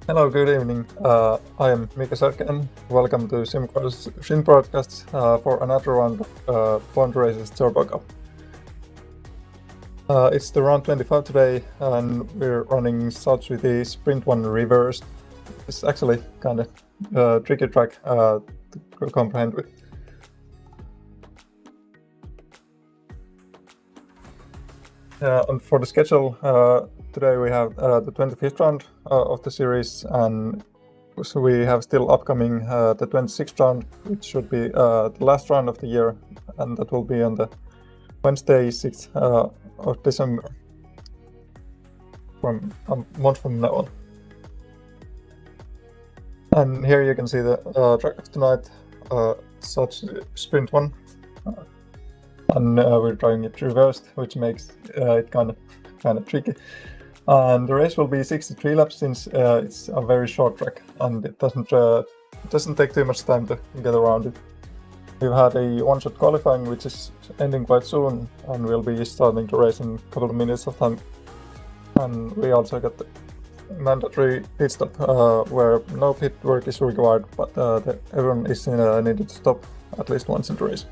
Hello, good evening. I am Miika Sarkinen. Welcome to Simcars Shin Broadcast for another round of Bond Races Turbo Cup. It's the round 25 today, and we're running South City Sprint 1 reversed. It's actually kind of a tricky track to comprehend with. And for the schedule, today we have the 25th round of the series, and so we have still upcoming the 26th round, which should be the last round of the year, and that will be on the Wednesday, 6th of December, from a month from now on. And here you can see the track of tonight, such Sprint 1. And we're driving it reversed, which makes it kind of tricky. And the race will be 63 laps since it's a very short track, and it doesn't take too much time to get around it. We've had a one-shot qualifying, which is ending quite soon, and we'll be starting the race in a couple of minutes of time. And we also got the mandatory pit stop, where no pit work is required, but everyone is needed to stop at least once in the race.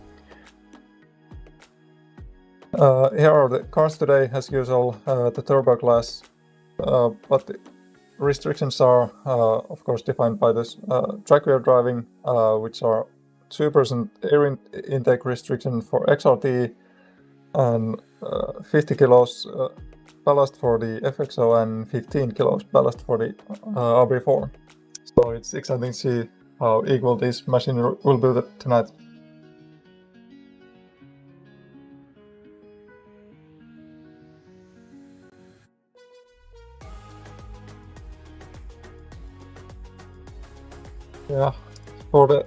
Here are the cars today, as usual, the turbo class, but the restrictions are, of course, defined by this track we are driving, which are 2% air intake restriction for XRT and 50 kilos ballast for the FXO and 15 kilos ballast for the RB4. So it's exciting to see how equal this machine will be tonight. Yeah, for the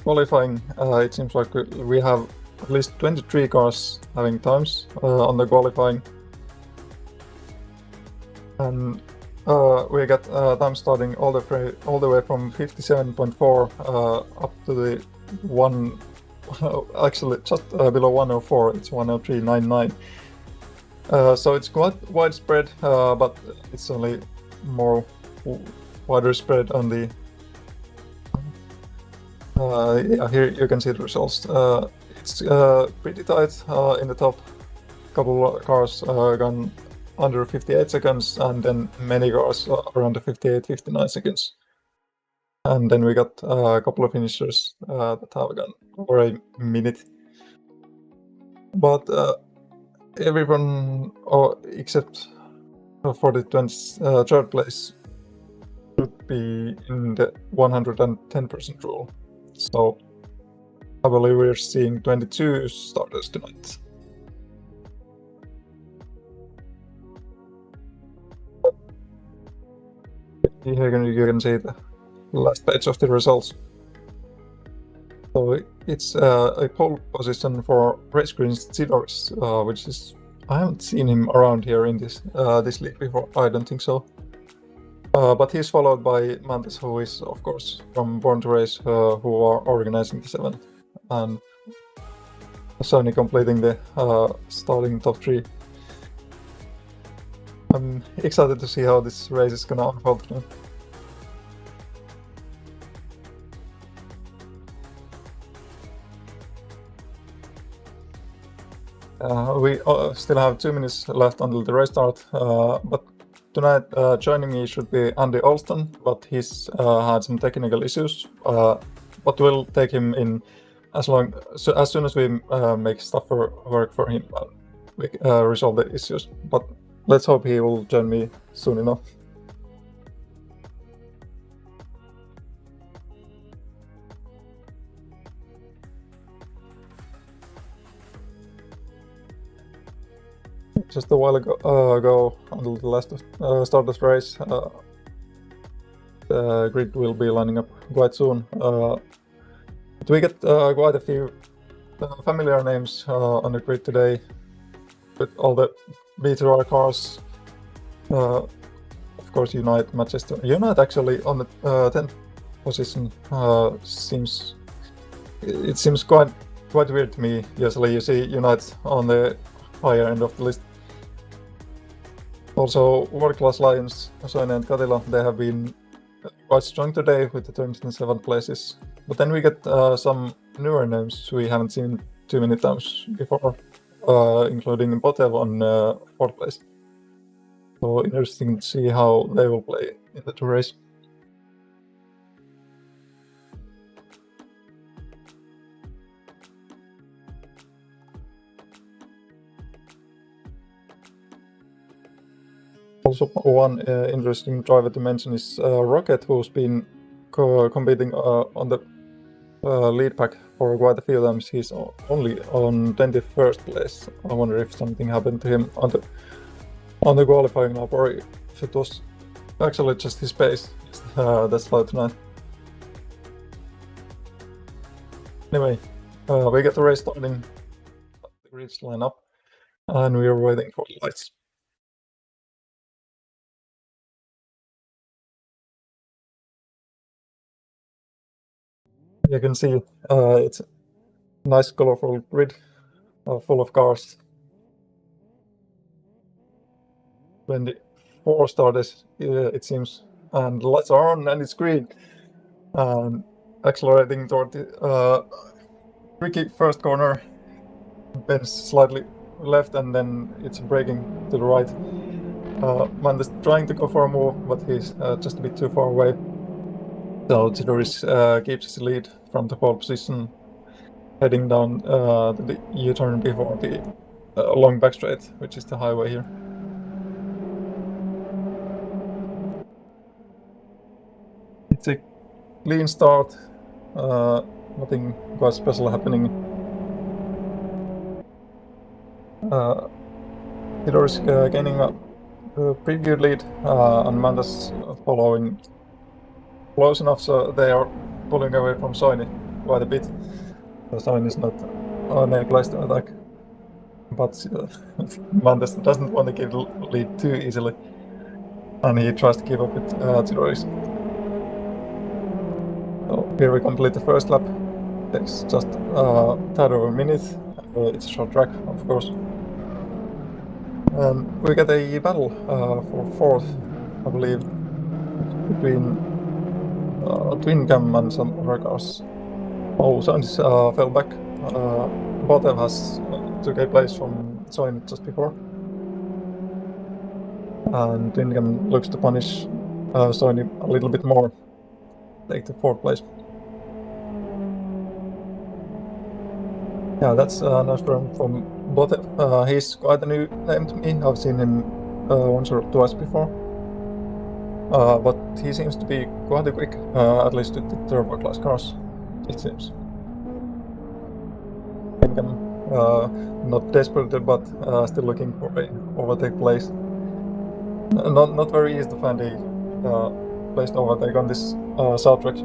qualifying, it seems like we have at least 23 cars having times on the qualifying, and we got time starting all the way from 57.4 up to the one, actually just below 104. It's 103.99. So it's quite widespread, but it's only more wider spread on the. Yeah, here you can see the results. It's pretty tight in the top. Couple of cars gone under 58 seconds, and then many cars around the 58-59 seconds. And then we got a couple of finishers that have gone over a minute. But everyone, except for the 23rd place, should be in the 110% rule. So I believe we're seeing 22 starters tonight. Here you can see the last page of the results. So it's a pole position for Race Green's Zidoris, which is, I haven't seen him around here in this league before. I don't think so. But he's followed by Mantis, who is, of course, from Born to Race, who are organizing this event, and Sony completing the starting top 3. I'm excited to see how this race is gonna unfold today. We still have 2 minutes left until the race start, but tonight joining me should be Andy Alston, but he's had some technical issues, but we'll take him in as soon as we make stuff work for him, we resolve the issues. But let's hope he will join me soon enough. Just a while ago until the last start of the race, the grid will be lining up quite soon. But we get quite a few familiar names on the grid today, with all the B2R cars. Of course, Unite, Manchester. Unite actually on the 10th position seems quite weird to me. Usually you see Unite on the higher end of the list. Also, World Class Lions, Soine and Katila, they have been quite strong today with the turns in 7 places. But then we get some newer names we haven't seen too many times before, including Botev on 4th place. So interesting to see how they will play in the 2 race. Also, one interesting driver to mention is Rocket, who's been competing on the lead pack for quite a few times. He's only on 21st place. I wonder if something happened to him on the qualifying lap, or if it was actually just his pace that's slow tonight. Anyway, we get the race starting. The grids line up, and we are waiting for the lights. You can see it's a nice colorful grid full of cars. 24 starters, it seems, and the lights are on and it's green. Accelerating toward the tricky first corner, bends slightly left, and then it's braking to the right. Man is trying to go for a move, but he's just a bit too far away. So Zidoris keeps his lead from the pole position, heading down the U-turn before the long back straight, which is the highway here. It's a clean start, nothing quite special happening. Zidoris gaining a pretty good lead, and Mandas following close enough, so they are pulling away from Soini quite a bit. So Soini is not on a place to attack, but Mandas doesn't want to give the lead too easily, and he tries to keep up with Zidoris. So here we complete the first lap. Takes just tad over a minute. It's a short track, of course. And we get a battle for 4th, I believe, between Twin Cam and some other cars. Oh, Sainz fell back. Botev has took a place from Soin just before. And Twin Cam looks to punish Soin a little bit more. Take the 4th place. Yeah, that's nice from Botev. He's quite a new name to me. I've seen him once or twice before. But he seems to be quite quick, at least with the turbo class cars, it seems. Not desperate, but still looking for a overtake place. Not very easy to find a place to overtake on this South track,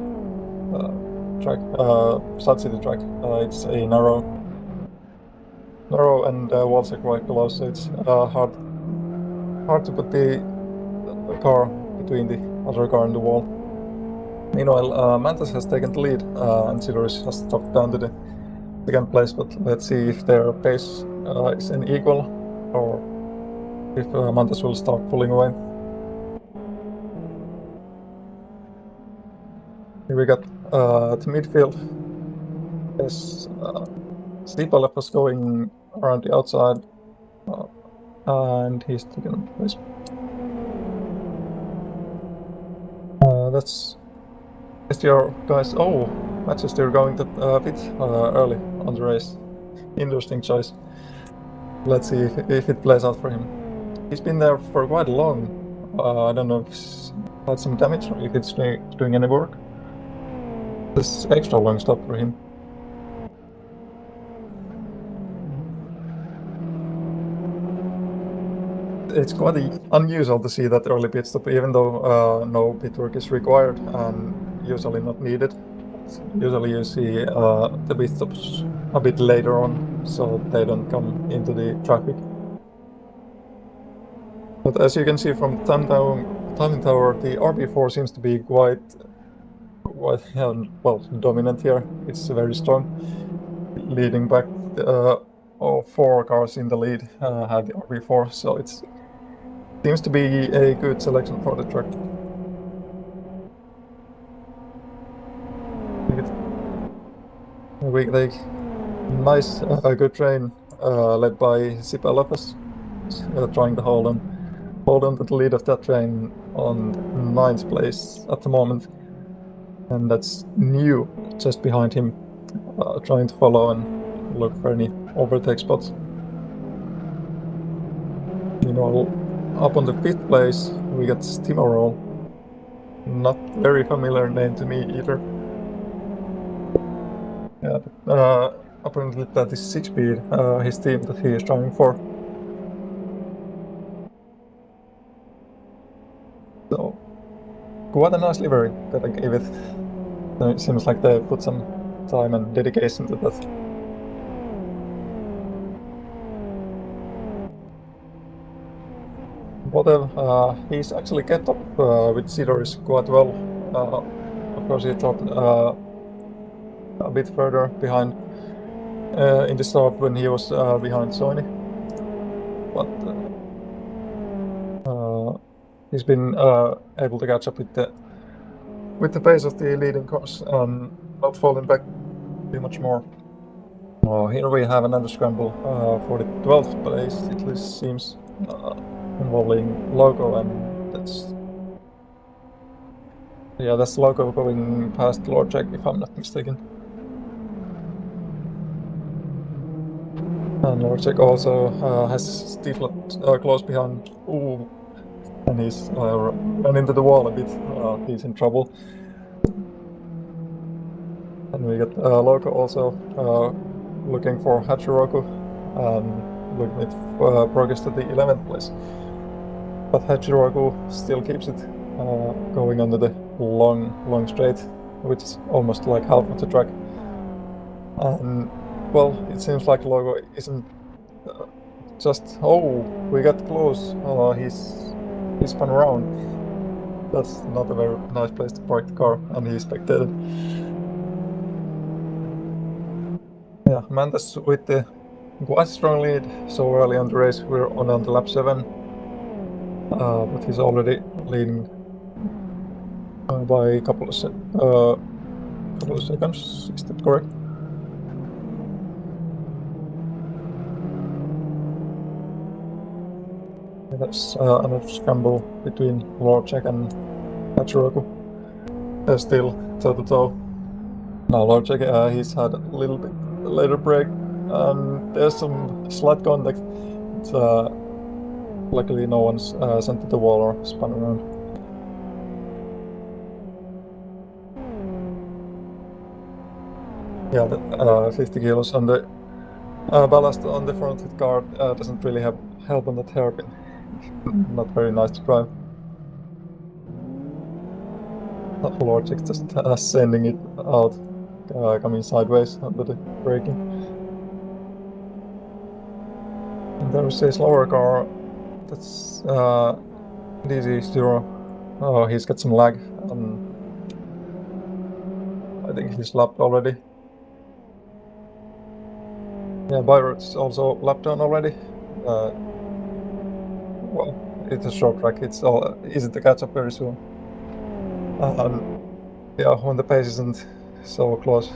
South City track. It's a narrow and walls are quite close, so it's hard to put the car between the other car and the wall. Meanwhile, Mantas has taken the lead, and Zidoris has dropped down to the 2nd place, but let's see if their pace is unequal, or if Mantas will start pulling away. Here we got the midfield. Yes, Stipalev was going around the outside, and he's taken place. That's your guys. Oh, Manchester going to pit early on the race. Interesting choice. Let's see if it plays out for him. He's been there for quite long. I don't know if he's had some damage or if it's doing any work. This extra long stop for him. It's quite unusual to see that early pit stop, even though no pit work is required and usually not needed. Usually you see the pit stops a bit later on, so they don't come into the traffic. But as you can see from timing tower, the RB4 seems to be quite well dominant here. It's very strong, leading back. All 4 cars in the lead have the RB4, so it seems to be a good selection for the track. We take nice, good train led by Sipa Lopez, trying to hold on to the lead of that train on 9th place at the moment. And that's New just behind him, trying to follow and look for any overtake spots. Meanwhile, up on the 5th place, we got Steamroll. Not very familiar name to me either. Yeah, apparently that is 6-speed, his team that he is driving for. So, quite a nice livery that I gave it. It seems like they put some time and dedication to that. Whatever, he's actually kept up with Sidor's quite well. Of course, he dropped a bit further behind in the start when he was behind Sony. But he's been able to catch up with the pace of the leading cars and not falling back too much more. Here we have another scramble for the 12th place, it at least seems, involving Loco, and that's Loco going past Lord Jack, if I'm not mistaken. And Lord Jack also has Stiflet close behind. Ooh, and he's run into the wall a bit. He's in trouble. And we got Loco also looking for Hachiroku and looking at progress to the 11th place. But Hachiroku still keeps it going under the long straight, which is almost like half of the track. And well, it seems like Logo isn't just, oh, we got close. He's spun around. That's not a very nice place to park the car, and he spectated. Yeah, Mantas with the quite strong lead so early on the race. We're on the lap 7, but he's already leading by a couple of seconds. Is that correct? Yeah, that's another scramble between Lord Jack and Hachiroku. They're still toe-to-toe. Now Lord Jack, he's had a little bit later break, and there's some slight contact. It's, luckily no one's sent to the wall or spun around. Yeah, the 50 kilos on the ballast on the front of the car doesn't really help on that hairpin. Not very nice to drive. Lord Jack just sending it out, coming sideways under the braking. And there's a slower car. That's DZ0. Oh, he's got some lag. I think he's lapped already. Yeah, Byrod's also lapped on already. Well, it's a short track. It's all easy to catch up very soon. Yeah, when the pace isn't so close,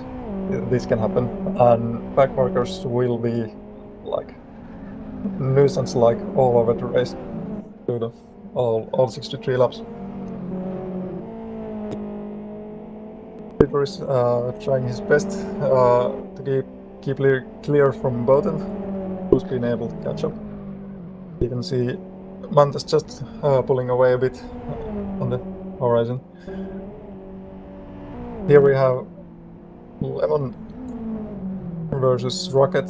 this can happen. And backmarkers will be like nuisance, like all over the race, through the all 63 laps. Peter is trying his best to keep clear from Bowden, who's been able to catch up. You can see Mantas just pulling away a bit on the horizon. Here we have Lemon versus Rocket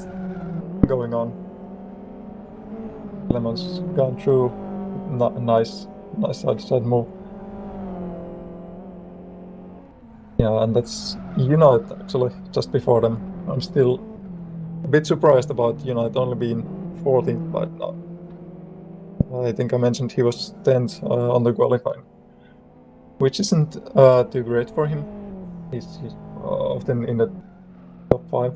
going on. Lemon's gone through, nice side move. Yeah, and that's Unite actually just before them. I'm still a bit surprised about Unite only being 14th by now. I think I mentioned he was 10th on the qualifying, which isn't too great for him. He's often in the top 5,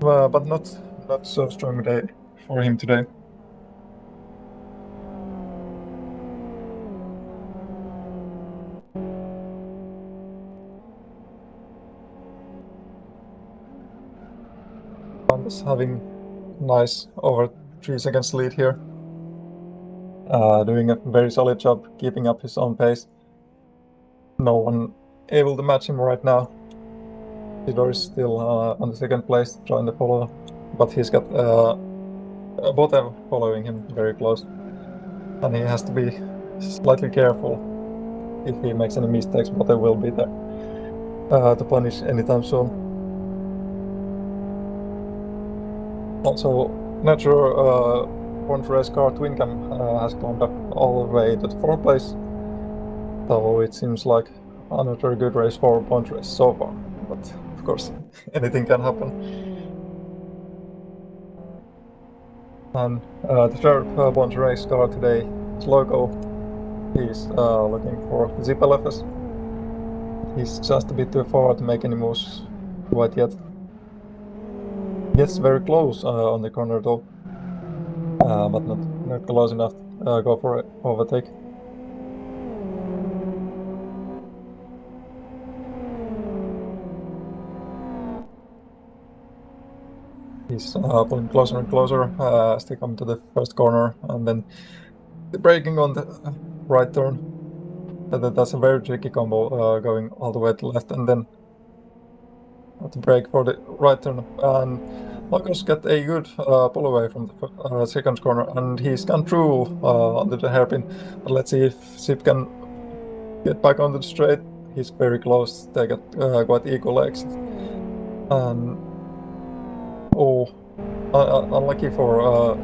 but not so strong day for him today. was having nice over 3 seconds lead here. Doing a very solid job keeping up his own pace. No one able to match him right now. Sidor is still on the second place, trying to follow, but he's got Botev following him very close. And he has to be slightly careful. If he makes any mistakes, Botev will be there to punish anytime soon. Also, natural point race car Twincam has climbed up all the way to the 4th place. So it seems like another good race for point race so far. But of course, anything can happen. And the third point race car today is Loco. He's looking for Zip LFS. He's just a bit too far to make any moves quite yet. Gets very close on the corner though, but not close enough to go for an overtake. He's pulling closer and closer as they come to the first corner, and then braking on the right turn. That's a very tricky combo, going all the way to left and then to brake for the right turn. And Marcus got a good pull away from the second corner, and he's gone through under the hairpin. But let's see if Zip can get back onto the straight. He's very close. They got quite equal exit. And unlucky for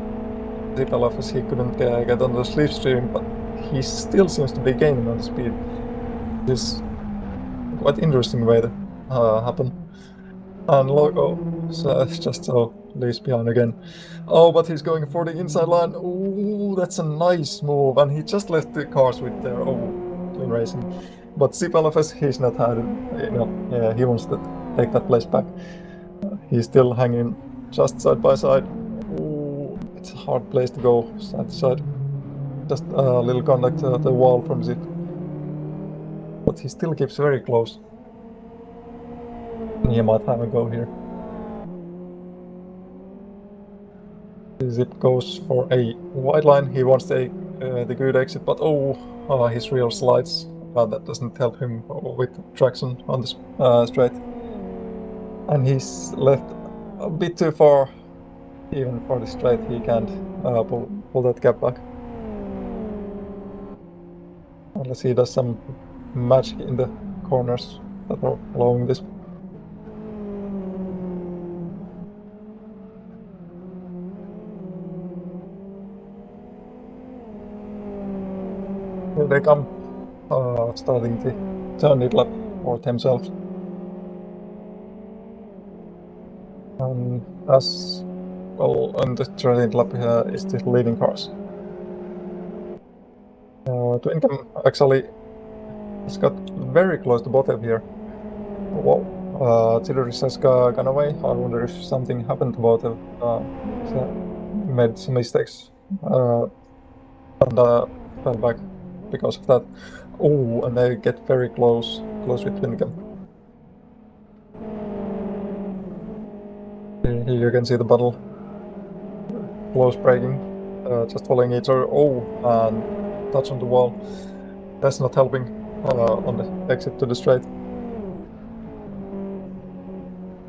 Zip LFS, he couldn't get on the slipstream, but he still seems to be gaining on the speed. This is quite interesting way to happen. And Loco just so leaves behind again. Oh, but he's going for the inside line. Oh, that's a nice move. And he just left the cars with their twin racing. But Zip LFS, he's not had it. Yeah, he wants to take that place back. He's still hanging just side by side. Oh, it's a hard place to go side to side. Just a little contact to the wall from Zip. But he still keeps very close. He might have a go here. Zip goes for a wide line. He wants the good exit, but his rear slides. That doesn't help him with traction on the straight. And he's left a bit too far. Even for the straight, he can't pull that gap back. Unless he does some magic in the corners that are allowing this. Here they come, starting the turn lap for themselves. And as well, on the turn lap is the leading cars. Twincam actually has got very close to Botev here. Wow, Tidoris has gone away. I wonder if something happened to Botev. Made some mistakes and fell back because of that. Oh, and they get very close with Twincam. Here you can see the battle. Close braking, just following each other. Oh, and touch on the wall. That's not helping on the exit to the straight.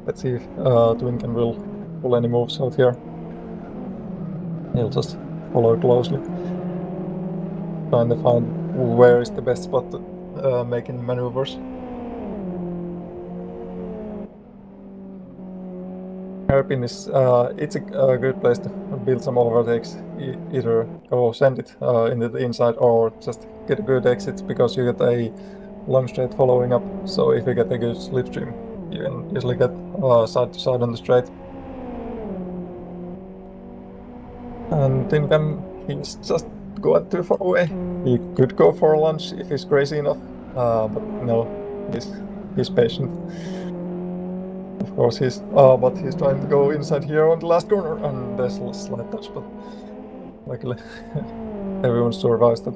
Let's see if Twincam will pull any moves out here. He'll just follow closely, trying to find where is the best spot to making maneuvers. Hairpin is it's a good place to build some overtakes. Either go send it into the inside or just get a good exit, because you get a long straight following up. So if you get a good slipstream, you can easily get side to side on the straight. And Twincam, he's just going too far away. He could go for a lunge if he's crazy enough, but no, he's patient. Of course but he's trying to go inside here on the last corner, and there's a slight touch, but luckily everyone survives that.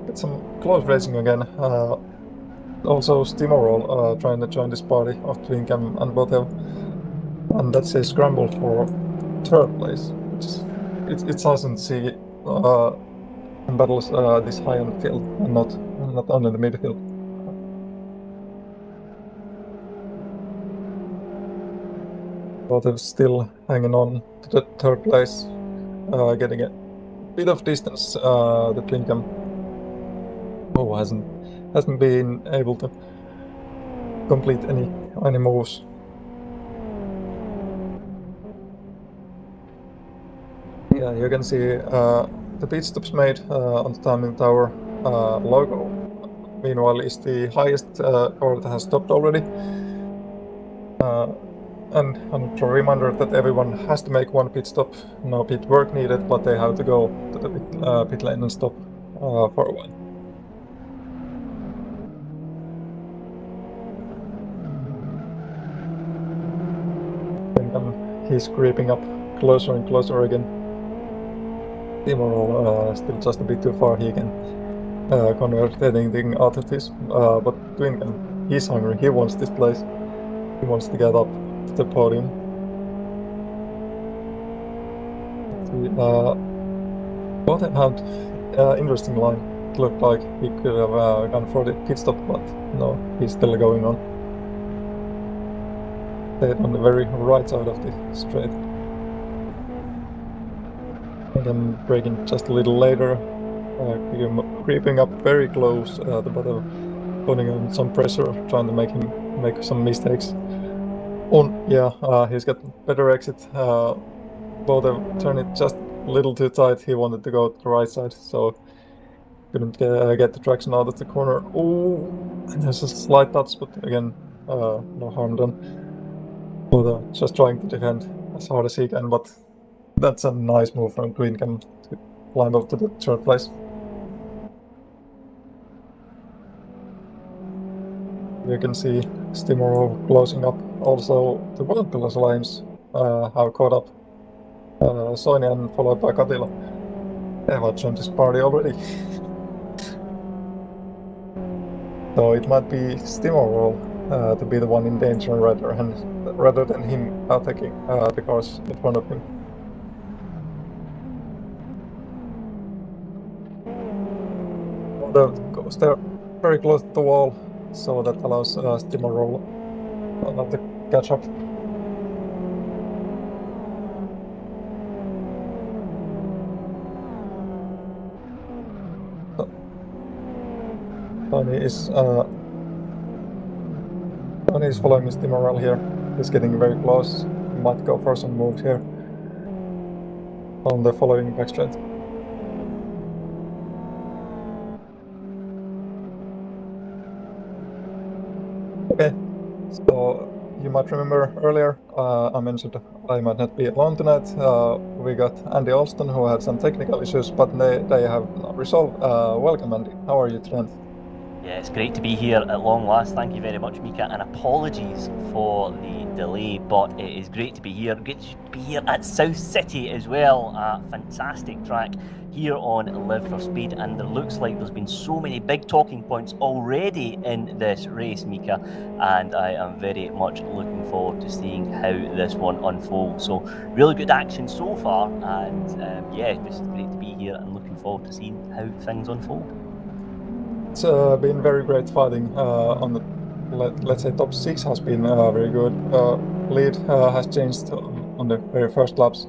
Get some close racing again. Also Steamroll trying to join this party of Twincam and Botel. And that's a scramble for third place, which is it's awesome to see in battles this high on the field and not only the midfield. Botel still hanging on to the third place, getting a bit of distance. The Twincam hasn't been able to complete any moves. Yeah, you can see the pit stops made on the timing tower logo. Meanwhile, is the highest car that has stopped already. And a reminder that everyone has to make one pit stop. No pit work needed, but they have to go to the pit lane and stop for a while. And he's creeping up closer and closer again. Steamroll still just a bit too far. He can convert anything out of this, but Twincam, he's hungry. He wants this place. He wants to get up to the podium. Both had interesting line. It looked like he could have gone for the pit stop, but no, he's still going on. Stayed on the very right side of the straight. And then braking just a little later, creeping up very close to the bottom, putting on some pressure, trying to make some mistakes. He's got better exit. Both turned it just a little too tight. He wanted to go to the right side, so couldn't get the traction out of the corner. Oh, and there's a slight touch, but again, no harm done. Both just trying to defend as hard as he can, but that's a nice move from Twincam to climb up to the third place. You can see Steamroll closing up. Also, the World Pillars Alliance have caught up. Soinian followed by Katila. They have joined this party already. So it might be Steamroll to be the one in danger rather than him attacking the cars in front of him. Goes there very close to the wall, so that allows Steamroll to catch up. Tony is following Steamroll here. He's getting very close. He might go for some moves here on the following backstraight. Okay, so you might remember earlier I mentioned I might not be alone tonight. We got Andy Alston, who had some technical issues, but they have resolved. Welcome, Andy. How are you tonight? Yeah, it's great to be here at long last. Thank you very much, Miika, and apologies for the delay, but it is great to be here. Great to be here at South City as well. A fantastic track here on Live for Speed, and there looks like there's been so many big talking points already in this race, Miika, and I am very much looking forward to seeing how this one unfolds. So really good action so far, and just great to be here and looking forward to seeing how things unfold. It's been very great fighting on the, let's say, top 6 has been very good. Lead has changed on the very first laps,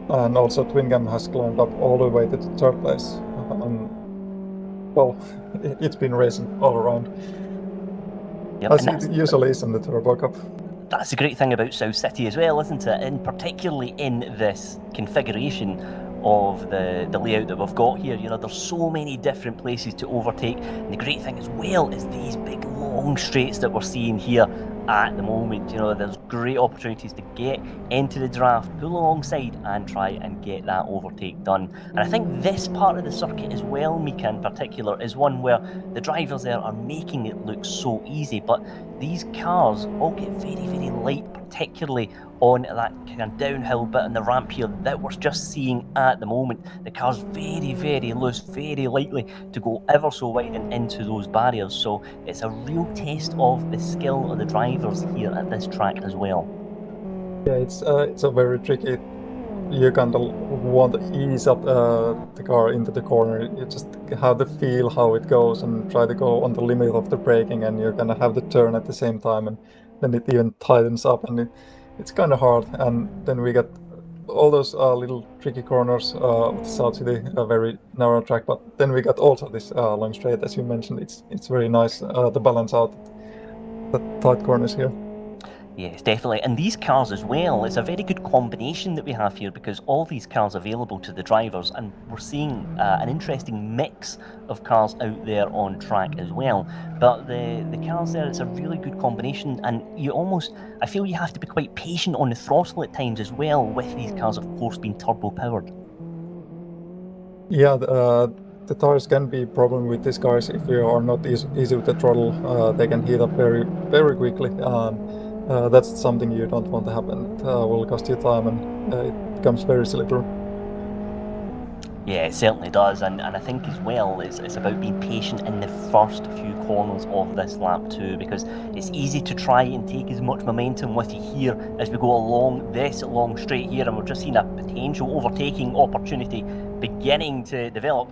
and also Twincam has climbed up all the way to the third place. Well, it's been racing all around, as it usually is in the Turbo Cup. That's the great thing about South City as well, isn't it? And particularly in this configuration of the layout that we've got here, there's so many different places to overtake, and the great thing as well is these big long straights that we're seeing here at the moment. There's great opportunities to get into the draft, pull alongside and try and get that overtake done. And I think this part of the circuit as well, Miika in particular, is one where the drivers there are making it look so easy, but these cars all get very, very light, particularly on that kind of downhill bit in the ramp here that we're just seeing at the moment. The car's very, very loose, very likely to go ever so wide and into those barriers. So it's a real test of the skill of the drivers here at this track as well. Yeah, it's a very tricky. You kind of want to ease up the car into the corner. You just have to feel how it goes and try to go on the limit of the braking, and you're gonna have the turn at the same time, and then it even tightens up, and it's kind of hard. And then we get all those little tricky corners of the South City, a very narrow track. But then we got also this long straight, as you mentioned. It's very nice to balance out the tight corners here. Yes, definitely. And these cars as well, it's a very good combination that we have here because all these cars are available to the drivers, and we're seeing an interesting mix of cars out there on track as well. But the cars there, it's a really good combination, and I feel you have to be quite patient on the throttle at times as well, with these cars, of course, being turbo powered. Yeah, the tires can be a problem with these cars if you are not easy with the throttle. They can heat up very, very quickly. That's something you don't want to happen. It will cost you time, and it becomes very slippery. Yeah, it certainly does, and I think as well it's about being patient in the first few corners of this lap too, because it's easy to try and take as much momentum with you here as we go along this long straight here, and we're just seeing a potential overtaking opportunity beginning to develop.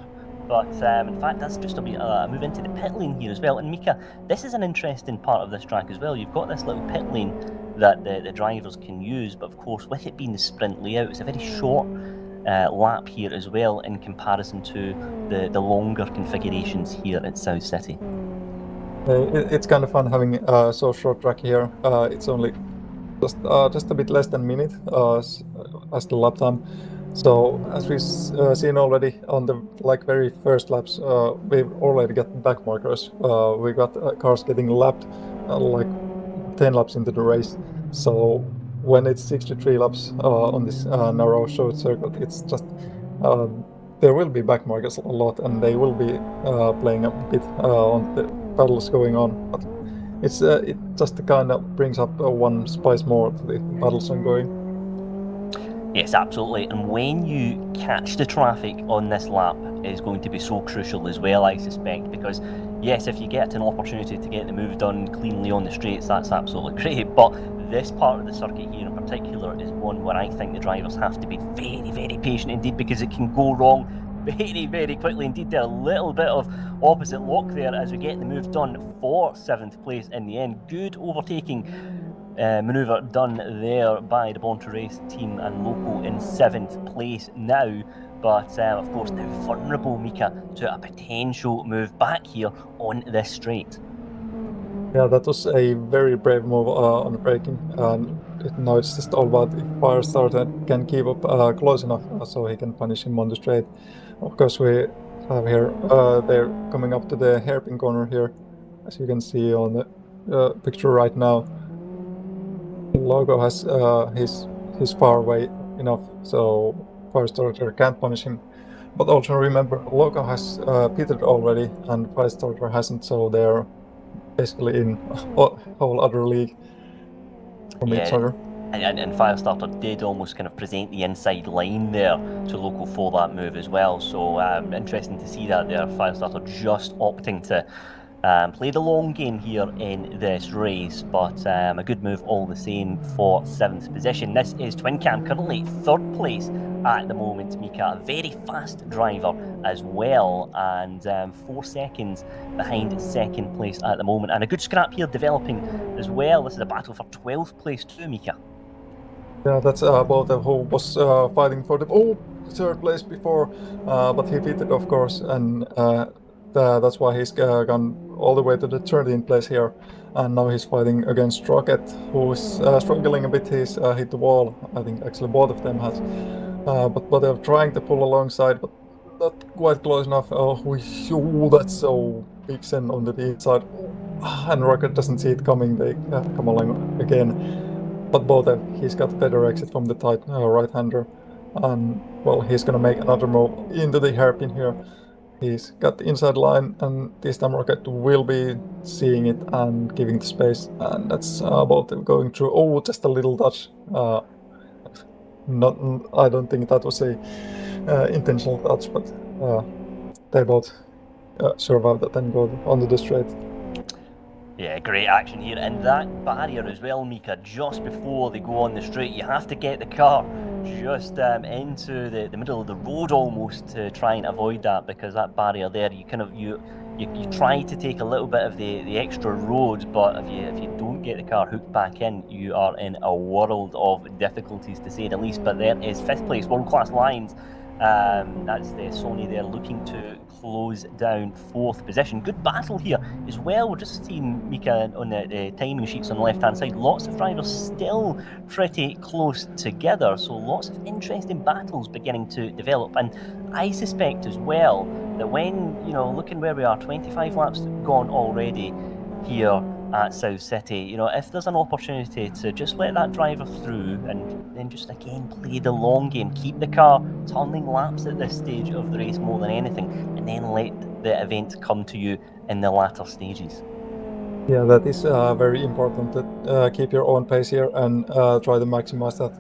But in fact, that's just a move into the pit lane here as well. And Miika, this is an interesting part of this track as well. You've got this little pit lane that the drivers can use, but of course, with it being the sprint layout, it's a very short lap here as well in comparison to the longer configurations here at South City. It's kind of fun having a so short track here. It's only just a bit less than a minute as the lap time. So as we've seen already on the very first laps, we've already got back markers. We got cars getting lapped like 10 laps into the race. So when it's 63 laps on this narrow short circuit, it's just there will be back markers a lot, and they will be playing a bit on the battles going on. But it just kind of brings up one spice more to the battles ongoing. Yes, absolutely. And when you catch the traffic on this lap is going to be so crucial as well, I suspect, because yes, if you get an opportunity to get the move done cleanly on the straights, that's absolutely great. But this part of the circuit here in particular is one where I think the drivers have to be very, very patient indeed, because it can go wrong very, very quickly indeed. There a little bit of opposite lock there as we get the move done for 7th place in the end. Good overtaking manoeuvre done there by the Born to Race team and Loco in 7th place now, but of course now vulnerable, Miika, to a potential move back here on this straight. Yeah, that was a very brave move on the braking, and now it's just all about if Firestarter can keep up close enough so he can punish him on the straight. Of course, we have here they're coming up to the hairpin corner here, as you can see on the picture right now. Logo has he's far away enough, so Firestarter can't punish him. But also remember, Logo has pitted already, and Firestarter hasn't, so they're basically in a whole other league from each other. And Firestarter did almost kind of present the inside line there to Loco for that move as well. So interesting to see that there. Firestarter just opting to play the long game here in this race, but a good move all the same for 7th position. This is Twin Cam, currently 3rd place at the moment, Miika. A very fast driver as well, and 4 seconds behind 2nd place at the moment. And a good scrap here developing as well. This is a battle for 12th place too, Miika. Yeah, that's Botha, who was fighting for the 3rd place before, but he pitted, of course, and that's why he's gone all the way to the 13th place here, and now he's fighting against Rocket, who is struggling a bit. He's hit the wall. I think actually both of them has, but they're trying to pull alongside, but not quite close enough. That's so big send on the inside, and Rocket doesn't see it coming. They come along again. But both he's got better exit from the tight right-hander, and well, he's gonna make another move into the hairpin here. He's got the inside line, and this time Rocket will be seeing it and giving the space, and that's about going through. Oh, just a little touch. Not, I don't think that was a intentional touch, but they both survive that and go onto the straight. Yeah, great action here, and that barrier as well, Miika, just before they go on the straight, you have to get the car just into the middle of the road almost to try and avoid that, because that barrier there, you try to take a little bit of the extra road, but if you don't get the car hooked back in, you are in a world of difficulties, to say the least. But there is 5th place, World Class Lines. That's the Sony there looking to close down 4th position. Good battle here as well. We're just seeing Miika on the timing sheets on the left hand side. Lots of drivers still pretty close together, so lots of interesting battles beginning to develop. And I suspect as well that when, looking where we are, 25 laps gone already here at South City, if there's an opportunity to just let that driver through and then just again play the long game, keep the car turning laps at this stage of the race more than anything, and then let the event come to you in the latter stages. Yeah, that is very important, to keep your own pace here and try to maximize that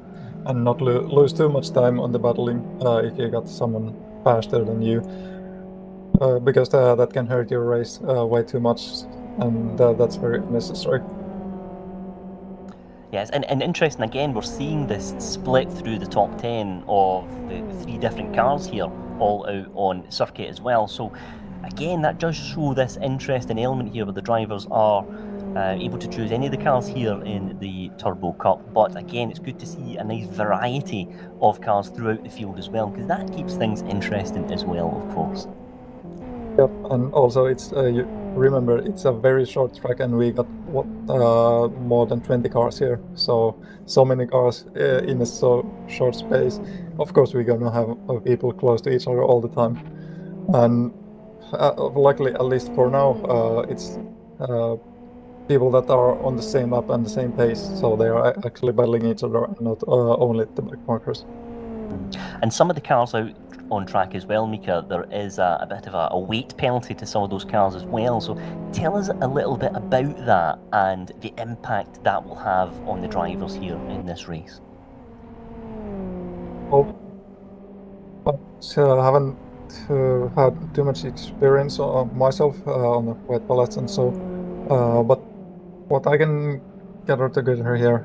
and not lose too much time on the battling if you got someone faster than you, because that can hurt your race way too much, and that's very necessary. Yes, and interesting, again, we're seeing this split through the top 10 of the 3 different cars here, all out on circuit as well. So again, that does show this interesting element here where the drivers are able to choose any of the cars here in the Turbo Cup. But again, it's good to see a nice variety of cars throughout the field as well, because that keeps things interesting as well, of course. Yep, and also it's you remember it's a very short track, and we got more than 20 cars here, so many cars in a so short space. Of course, we're gonna have people close to each other all the time, and luckily, at least for now, it's people that are on the same lap and the same pace, so they are actually battling each other and not only the back markers. And some of the cars out on track as well, Miika, there is a bit of a weight penalty to some of those cars as well. So tell us a little bit about that and the impact that will have on the drivers here in this race. Well, but I haven't had too much experience myself on the wet pallets and so, but what I can gather together here,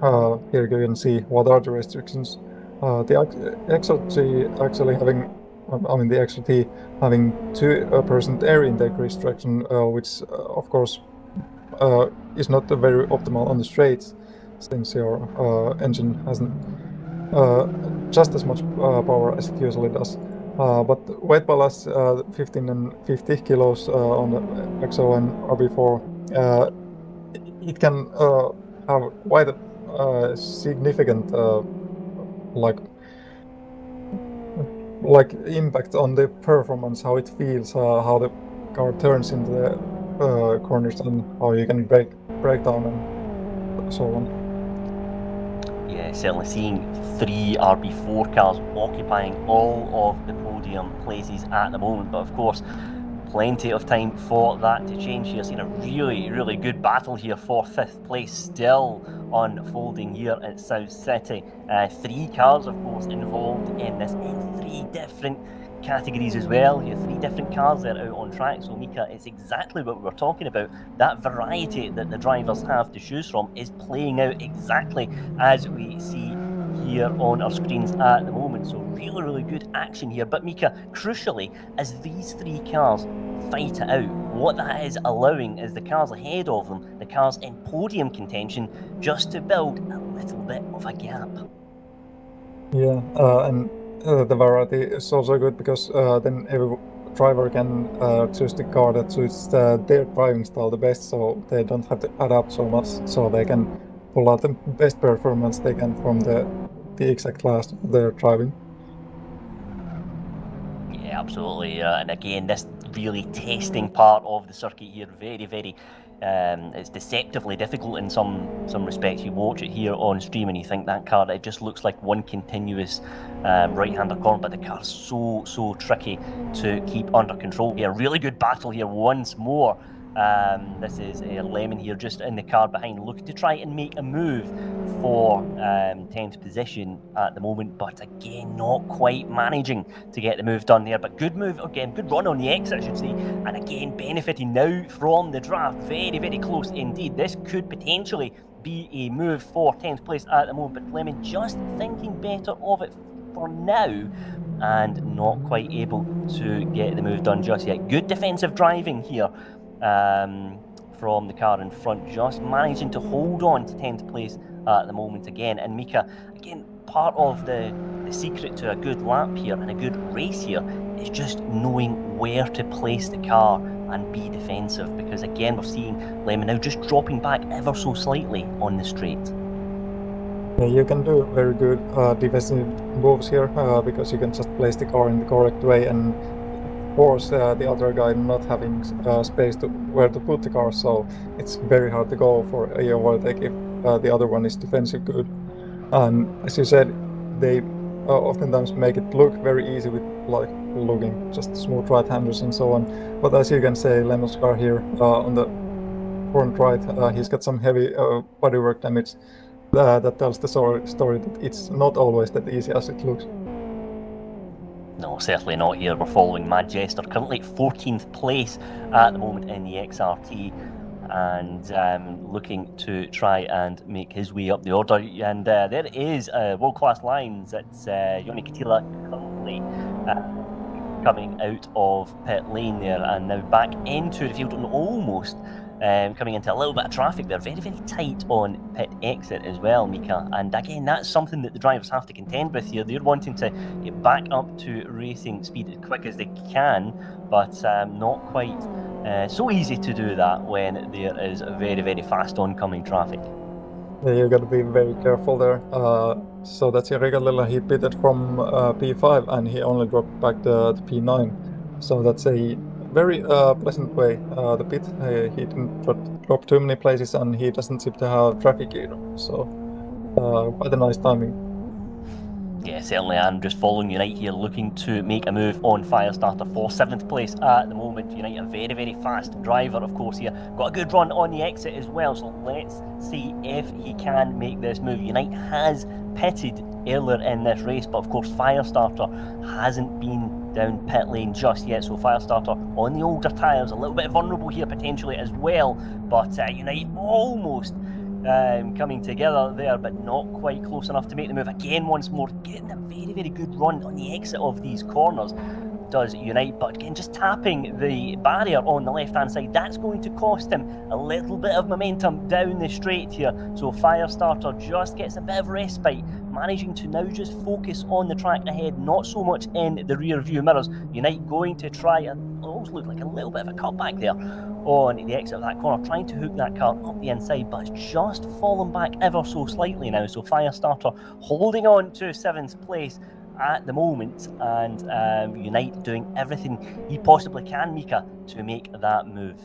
here you can see what are the restrictions. The XLT actually having, the XLT having 2% air intake restriction, which of course is not very optimal on the straights, since your engine hasn't just as much power as it usually does. But weight ballast 15 and 50 kilos on the XO and RB4, it can have quite a significant like impact on the performance, how it feels, how the car turns into the corners, and how you can break down and so on. Yeah, certainly seeing 3 RB4 cars occupying all of the podium places at the moment, but of course plenty of time for that to change here. Seeing a really good battle here for 5th place still unfolding here at South City. 3 cars, of course, involved in this in 3 different categories as well. Here, 3 different cars that are out on track. So Miika, it's exactly what we were talking about. That variety that the drivers have to choose from is playing out exactly as we see here on our screens at the moment. So really good action here. But Miika, crucially, as these 3 cars fight it out, what that is allowing is the cars ahead of them, the cars in podium contention, just to build a little bit of a gap. Yeah, and the variety is also good, because then every driver can choose the car that suits their driving style the best, so they don't have to adapt so much, so they can pull out the best performance they can from the exact class they're driving. Yeah, absolutely. And again, this really testing part of the circuit here, very it's deceptively difficult in some respects. You watch it here on stream and you think that car, it just looks like one continuous right-hander corner, but the car's so tricky to keep under control here. Really good battle here once more. This is Lemon here just in the car behind, looking to try and make a move for 10th position at the moment, but again not quite managing to get the move done there. But good move again, good run on the exit I should say, and again benefiting now from the draft. Very close indeed. This could potentially be a move for 10th place at the moment, but Lemon just thinking better of it for now and not quite able to get the move done just yet. Good defensive driving here from the car in front, just managing to hold on to 10th place at the moment again. And Miika, again, part of the secret to a good lap here and a good race here is just knowing where to place the car and be defensive, because again we're seeing Lemon now just dropping back ever so slightly on the straight. Yeah, you can do very good defensive moves here because you can just place the car in the correct way and force the other guy not having space to where to put the car, so it's very hard to go for a overtake if the other one is defensive good. And as you said, they oftentimes make it look very easy with like looking just smooth right-handers and so on, but as you can say, Lemon's car here on the front right, he's got some heavy bodywork damage that tells the story that it's not always that easy as it looks. No, certainly not here. We're following Mad Jester, currently 14th place at the moment in the XRT, and looking to try and make his way up the order. And there is World Class Lines. It's Yoni Katila currently coming out of pit lane there and now back into the field and almost coming into a little bit of traffic there. Very tight on pit exit as well, Miika. And again, that's something that the drivers have to contend with here. They're wanting to get back up to racing speed as quick as they can, but not quite so easy to do that when there is very fast oncoming traffic. Yeah, you got to be very careful there. So that's Rigalilla. He pitted from P5 and he only dropped back to P9. So that's a very pleasant way. The pit, he didn't drop too many places and he doesn't seem to have traffic either. So quite a nice timing. Yeah, certainly. I'm just following Unite here, looking to make a move on Firestarter for 7th place at the moment. Unite, a very fast driver, of course, here. Got a good run on the exit as well, so let's see if he can make this move. Unite has pitted earlier in this race, but of course Firestarter hasn't been down pit lane just yet, so Firestarter on the older tyres, a little bit vulnerable here potentially as well, but Unite almost coming together there, but not quite close enough to make the move. Again, once more, getting a very good run on the exit of these corners does Unite, but again, just tapping the barrier on the left-hand side, that's going to cost him a little bit of momentum down the straight here. So Firestarter just gets a bit of respite, managing to now just focus on the track ahead, not so much in the rear view mirrors. Unite going to try and almost look like a little bit of a cutback there on the exit of that corner, trying to hook that car up the inside, but it's just fallen back ever so slightly now. So Firestarter holding on to 7th place at the moment, and Unite doing everything he possibly can, Miika, to make that move.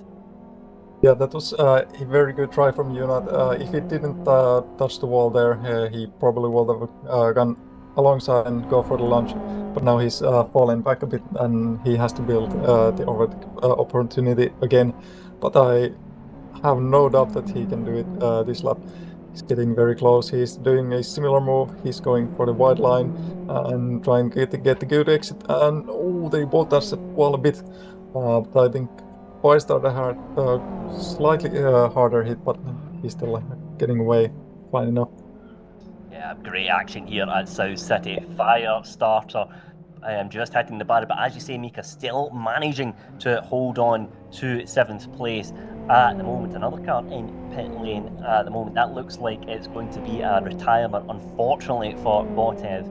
Yeah, that was a very good try from Unite. If he didn't touch the wall there, he probably would have gone alongside and go for the launch, but now he's fallen back a bit and he has to build the opportunity again, but I have no doubt that he can do it this lap. He's getting very close. He's doing a similar move. He's going for the wide line and trying to get the good exit, and they both touched the wall a bit, but I think Firestarter had slightly harder hit, but he's still getting away fine enough. Yeah, great action here at South City. Firestarter just hitting the barrier, but as you say, Miika, still managing to hold on to 7th place at the moment. Another car in pit lane at the moment. That looks like it's going to be a retirement, unfortunately, for Botev.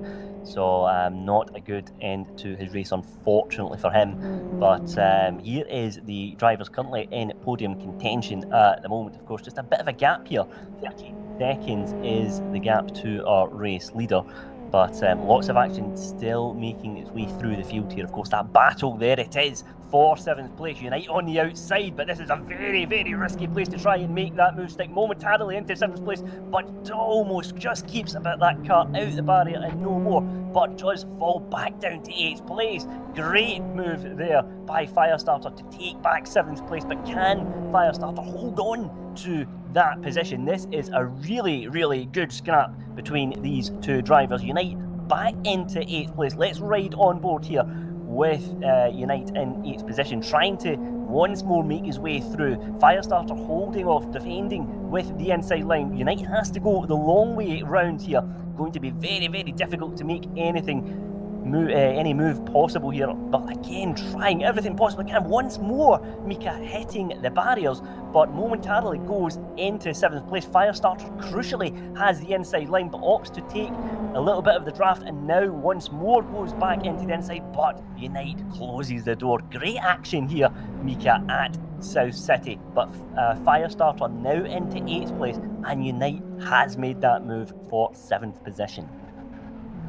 So not a good end to his race, unfortunately for him. But here is the drivers currently in podium contention at the moment. Of course, just a bit of a gap here. 13 seconds is the gap to our race leader. But lots of action still making its way through the field here. Of course, that battle, there it is, for 7th place. Unite on the outside, but this is a very, very risky place to try and make that move stick momentarily into 7th place, but almost just keeps about that car out the barrier and no more, but does fall back down to 8th place. Great move there by Firestarter to take back 7th place, but can Firestarter hold on to that position? This is a really, really good scrap between these two drivers. Unite back into 8th place. Let's ride on board here with Unite in 8th position, trying to once more make his way through. Firestarter holding off, defending with the inside line. Unite has to go the long way round here. Going to be very, very difficult to make any move possible here, but again trying everything possible he can. Once more Miika hitting the barriers, but momentarily goes into 7th place. Firestarter crucially has the inside line, but opts to take a little bit of the draft, and now once more goes back into the inside, but Unite closes the door. Great action here, Miika at South City, but Firestarter now into 8th place, and Unite has made that move for 7th position.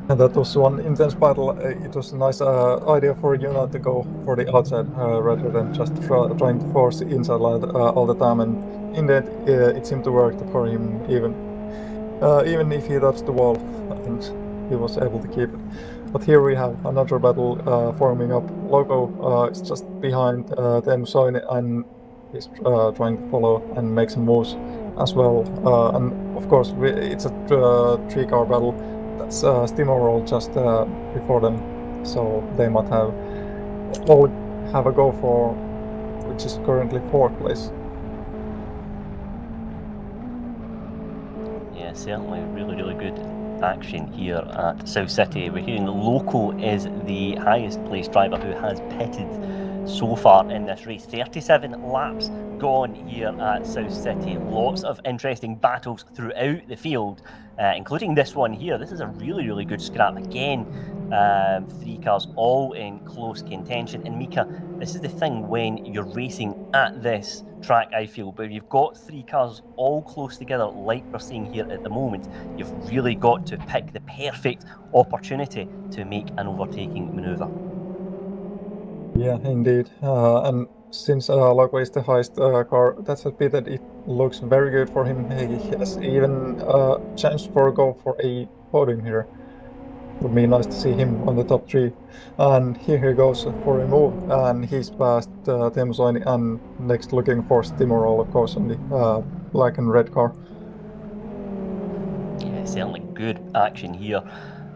And that was one intense battle. It was a nice idea for Unite to go for the outside rather than just trying to force the inside line all the time. And in that, it seemed to work for him, even if he touched the wall, and he was able to keep it. But here we have another battle forming up. Loco is just behind Teemu, and he's trying to follow and make some moves as well. And of course, it's a 3-car battle. That's Steamroll just before them, so they might have a go for, which is currently 4th place. Yeah, certainly really, really good action here at South City. We're hearing that Loco is the highest placed driver who has pitted so far in this race. 37 laps gone here at South City. Lots of interesting battles throughout the field, including this one here. This is a really, really good scrap. Again, 3 cars all in close contention. And Miika, this is the thing when you're racing at this track, I feel, where you've got 3 cars all close together like we're seeing here at the moment, you've really got to pick the perfect opportunity to make an overtaking manoeuvre. Yeah, indeed. And since Loco is the highest car that's pitted, it looks very good for him. He has even a chance for a go for a podium here. It would be nice to see him on the top 3. And here he goes for a move, and he's past Teemu, and next looking for Steamroll, of course, on the black and red car. Yeah, certainly good action here.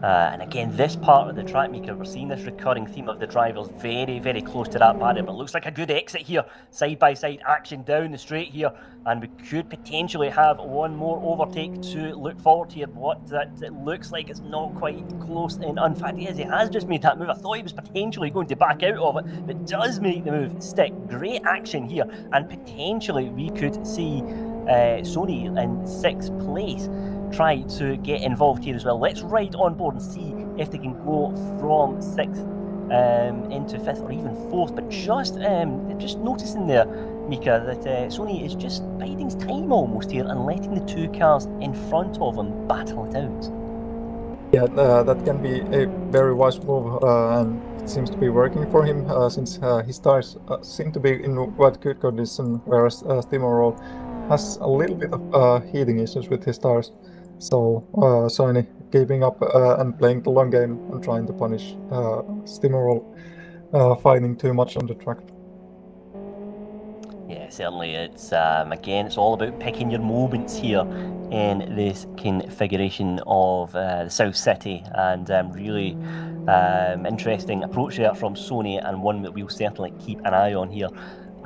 And again, this part of the track, Miika, we're seeing this recurring theme of the drivers very, very close to that barrier, but it looks like a good exit here. Side-by-side action down the straight here, and we could potentially have one more overtake to look forward to here. What that it looks like it's not quite close, and in fact he has just made that move. I thought he was potentially going to back out of it, but does make the move stick. Great action here, and potentially we could see Sony in 6th place try to get involved here as well. Let's ride on board and see if they can go from 6th into 5th or even 4th. But just noticing there, Miika, that Sony is just biding his time almost here and letting the 2 cars in front of him battle it out. Yeah, that can be a very wise move, and it seems to be working for him since his tires seem to be in quite good condition, whereas Steamroll has a little bit of heating issues with his tires. So Sony keeping up and playing the long game and trying to punish Steamroll fighting too much on the track. Yeah, certainly. It's again, it's all about picking your moments here in this configuration of the South City, and really interesting approach there from Sony, and one that we'll certainly keep an eye on here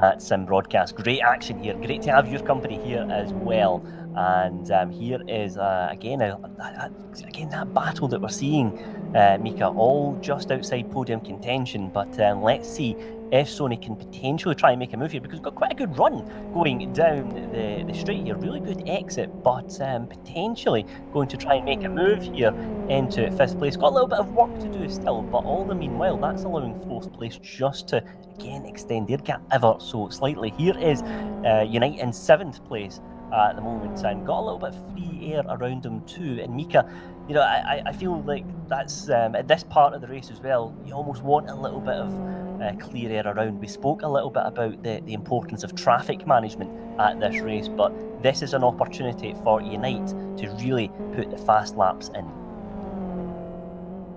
at Sim Broadcast. Great action here. Great to have your company here as well. And here is again that battle that we're seeing, Miika, all just outside podium contention. But let's see if Sony can potentially try and make a move here, because we've got quite a good run going down the straight here. Really good exit, but potentially going to try and make a move here into 5th place. Got a little bit of work to do still, but all the meanwhile, that's allowing 4th place just to again extend their gap ever so slightly. Here is Unite in 7th place, at the moment and got a little bit of free air around him too. And Miika, I feel like that's at this part of the race as well, you almost want a little bit of clear air around. We spoke a little bit about the importance of traffic management at this race, but this is an opportunity for Unite to really put the fast laps in.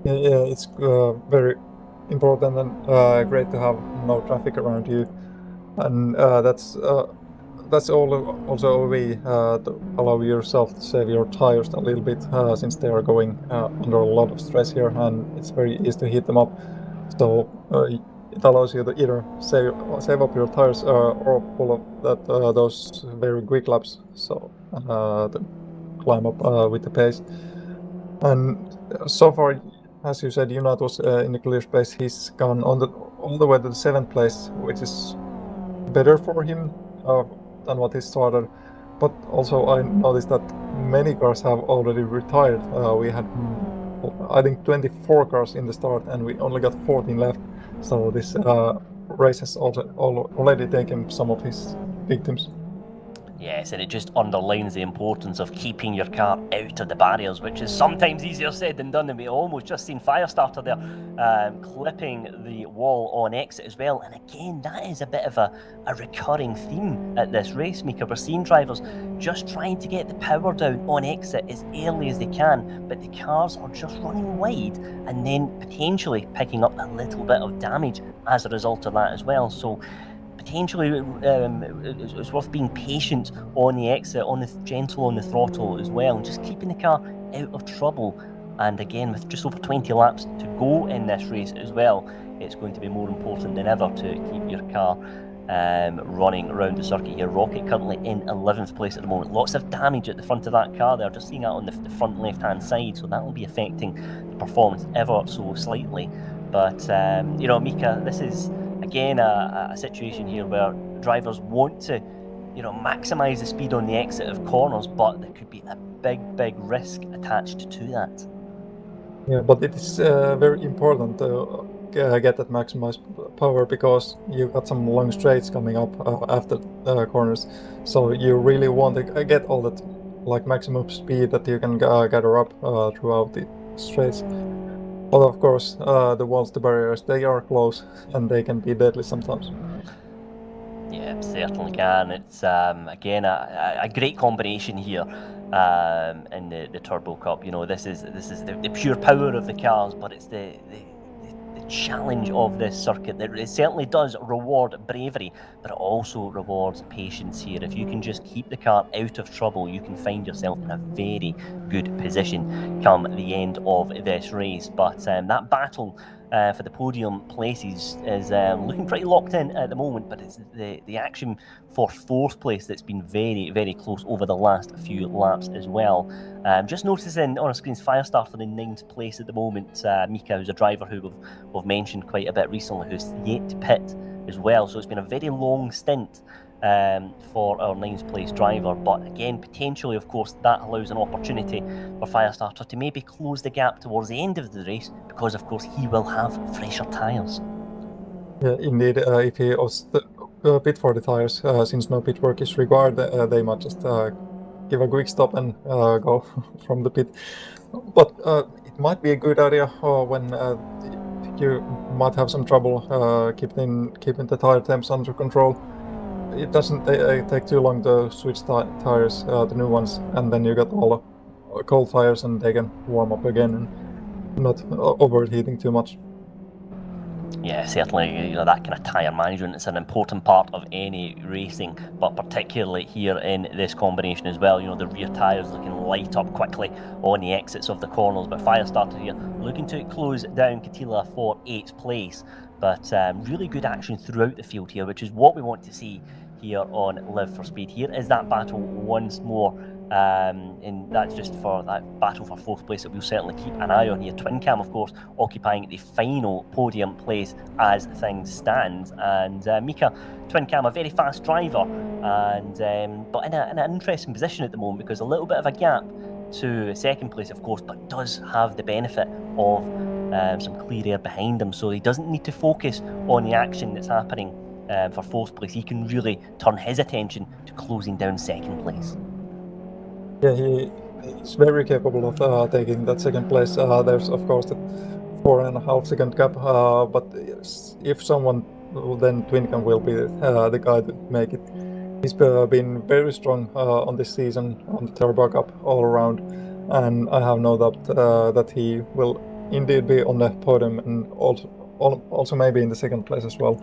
Yeah, it's very important and great to have no traffic around you, and that's also a way to allow yourself to save your tires a little bit, since they are going under a lot of stress here, and it's very easy to heat them up. So it allows you to either save up your tires or pull up those very quick laps, so to climb up with the pace. And so far, as you said, Unat was in the clear space. He's gone all the way to the 7th place, which is better for him than what he started. But also I noticed that many cars have already retired. We had, I think, 24 cars in the start, and we only got 14 left. So this race has already taken some of his victims. Yes, and it just underlines the importance of keeping your car out of the barriers, which is sometimes easier said than done. And we almost just seen Firestarter there clipping the wall on exit as well. And again, that is a bit of a recurring theme at this race, Miika. We're seeing drivers just trying to get the power down on exit as early as they can, but the cars are just running wide and then potentially picking up a little bit of damage as a result of that as well. So potentially it's worth being patient on the exit, gentle on the throttle as well, and just keeping the car out of trouble. And again, with just over 20 laps to go in this race as well, it's going to be more important than ever to keep your car running around the circuit here. Rocket currently in 11th place at the moment. Lots of damage at the front of that car there. Just seeing that on the front left-hand side, so that will be affecting the performance ever so slightly. But Miika, this is again a situation here where drivers want to maximise the speed on the exit of corners, but there could be a big risk attached to that. Yeah, but it is very important to get that maximized power, because you got some long straights coming up after corners, so you really want to get all that maximum speed that you can gather up throughout the straights. But of course, the walls, the barriers, they are close and they can be deadly sometimes. Yeah, certainly can. It's again a great combination here in the Turbo Cup. This is the pure power of the cars, but it's the challenge of this circuit that it certainly does reward bravery, but it also rewards patience here. If you can just keep the car out of trouble, you can find yourself in a very good position come the end of this race. But that battle for the podium places is looking pretty locked in at the moment, but it's the action for 4th place that's been very close over the last few laps as well. Just noticing on our screens, Firestarter in 9th place at the moment. Miika, who's a driver who we've mentioned quite a bit recently, who's yet to pit as well, so it's been a very long stint for our 9th place driver. But again, potentially, of course, that allows an opportunity for Firestarter to maybe close the gap towards the end of the race, because of course he will have fresher tyres. Yeah, indeed. If he was pit for the tyres, since no pit work is required, they might just give a quick stop and go from the pit. But it might be a good idea when you might have some trouble keeping the tire temps under control. It doesn't take too long to switch tires, the new ones, and then you got all cold tires and they can warm up again and not overheating too much. Yeah, certainly, that kind of tyre management is an important part of any racing, but particularly here in this combination as well. The rear tyres looking light up quickly on the exits of the corners, but Firestarter here looking to close down Katila for 8th place. But really good action throughout the field here, which is what we want to see here on Live for Speed. Here is that battle once more, and that's just for that battle for 4th place that we'll certainly keep an eye on here. Twin Cam, of course, occupying the final podium place as things stand. And Miika, Twin Cam, a very fast driver, and but in an interesting position at the moment, because a little bit of a gap to 2nd place, of course, but does have the benefit of some clear air behind him, so he doesn't need to focus on the action that's happening for fourth place, he can really turn his attention to closing down second place. Yeah, he's very capable of taking that second place. There's of course the 4.5 second gap, but if someone, then Twinkan will be the guy to make it. He's been very strong on this season on the Turbo Cup all around, and I have no doubt that he will indeed be on the podium and also maybe in the second place as well.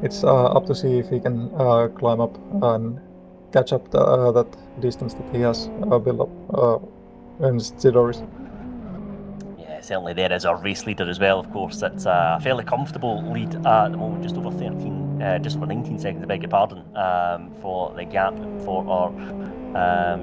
It's up to see if he can climb up and catch up that distance that he has built up in Sidori's. Yeah, certainly there is our race leader as well. Of course, it's a fairly comfortable lead at the moment, just over 19 seconds, I beg your pardon, for the gap for our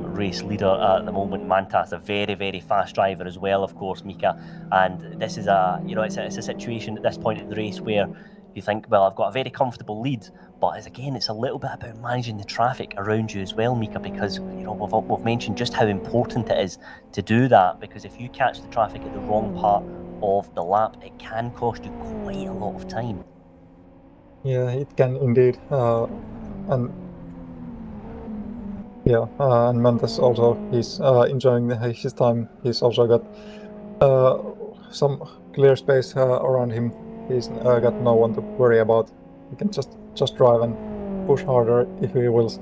race leader at the moment. Mantas, a very, very fast driver as well, of course, Miika. And this is it's a situation at this point in the race where you think, well, I've got a very comfortable lead, but it's a little bit about managing the traffic around you as well, Miika, because we've mentioned just how important it is to do that, because if you catch the traffic at the wrong part of the lap, it can cost you quite a lot of time. Yeah, it can indeed, and Mantas also, he's enjoying his time. He's also got some clear space around him. He's got no one to worry about. He can just drive and push harder if he wills.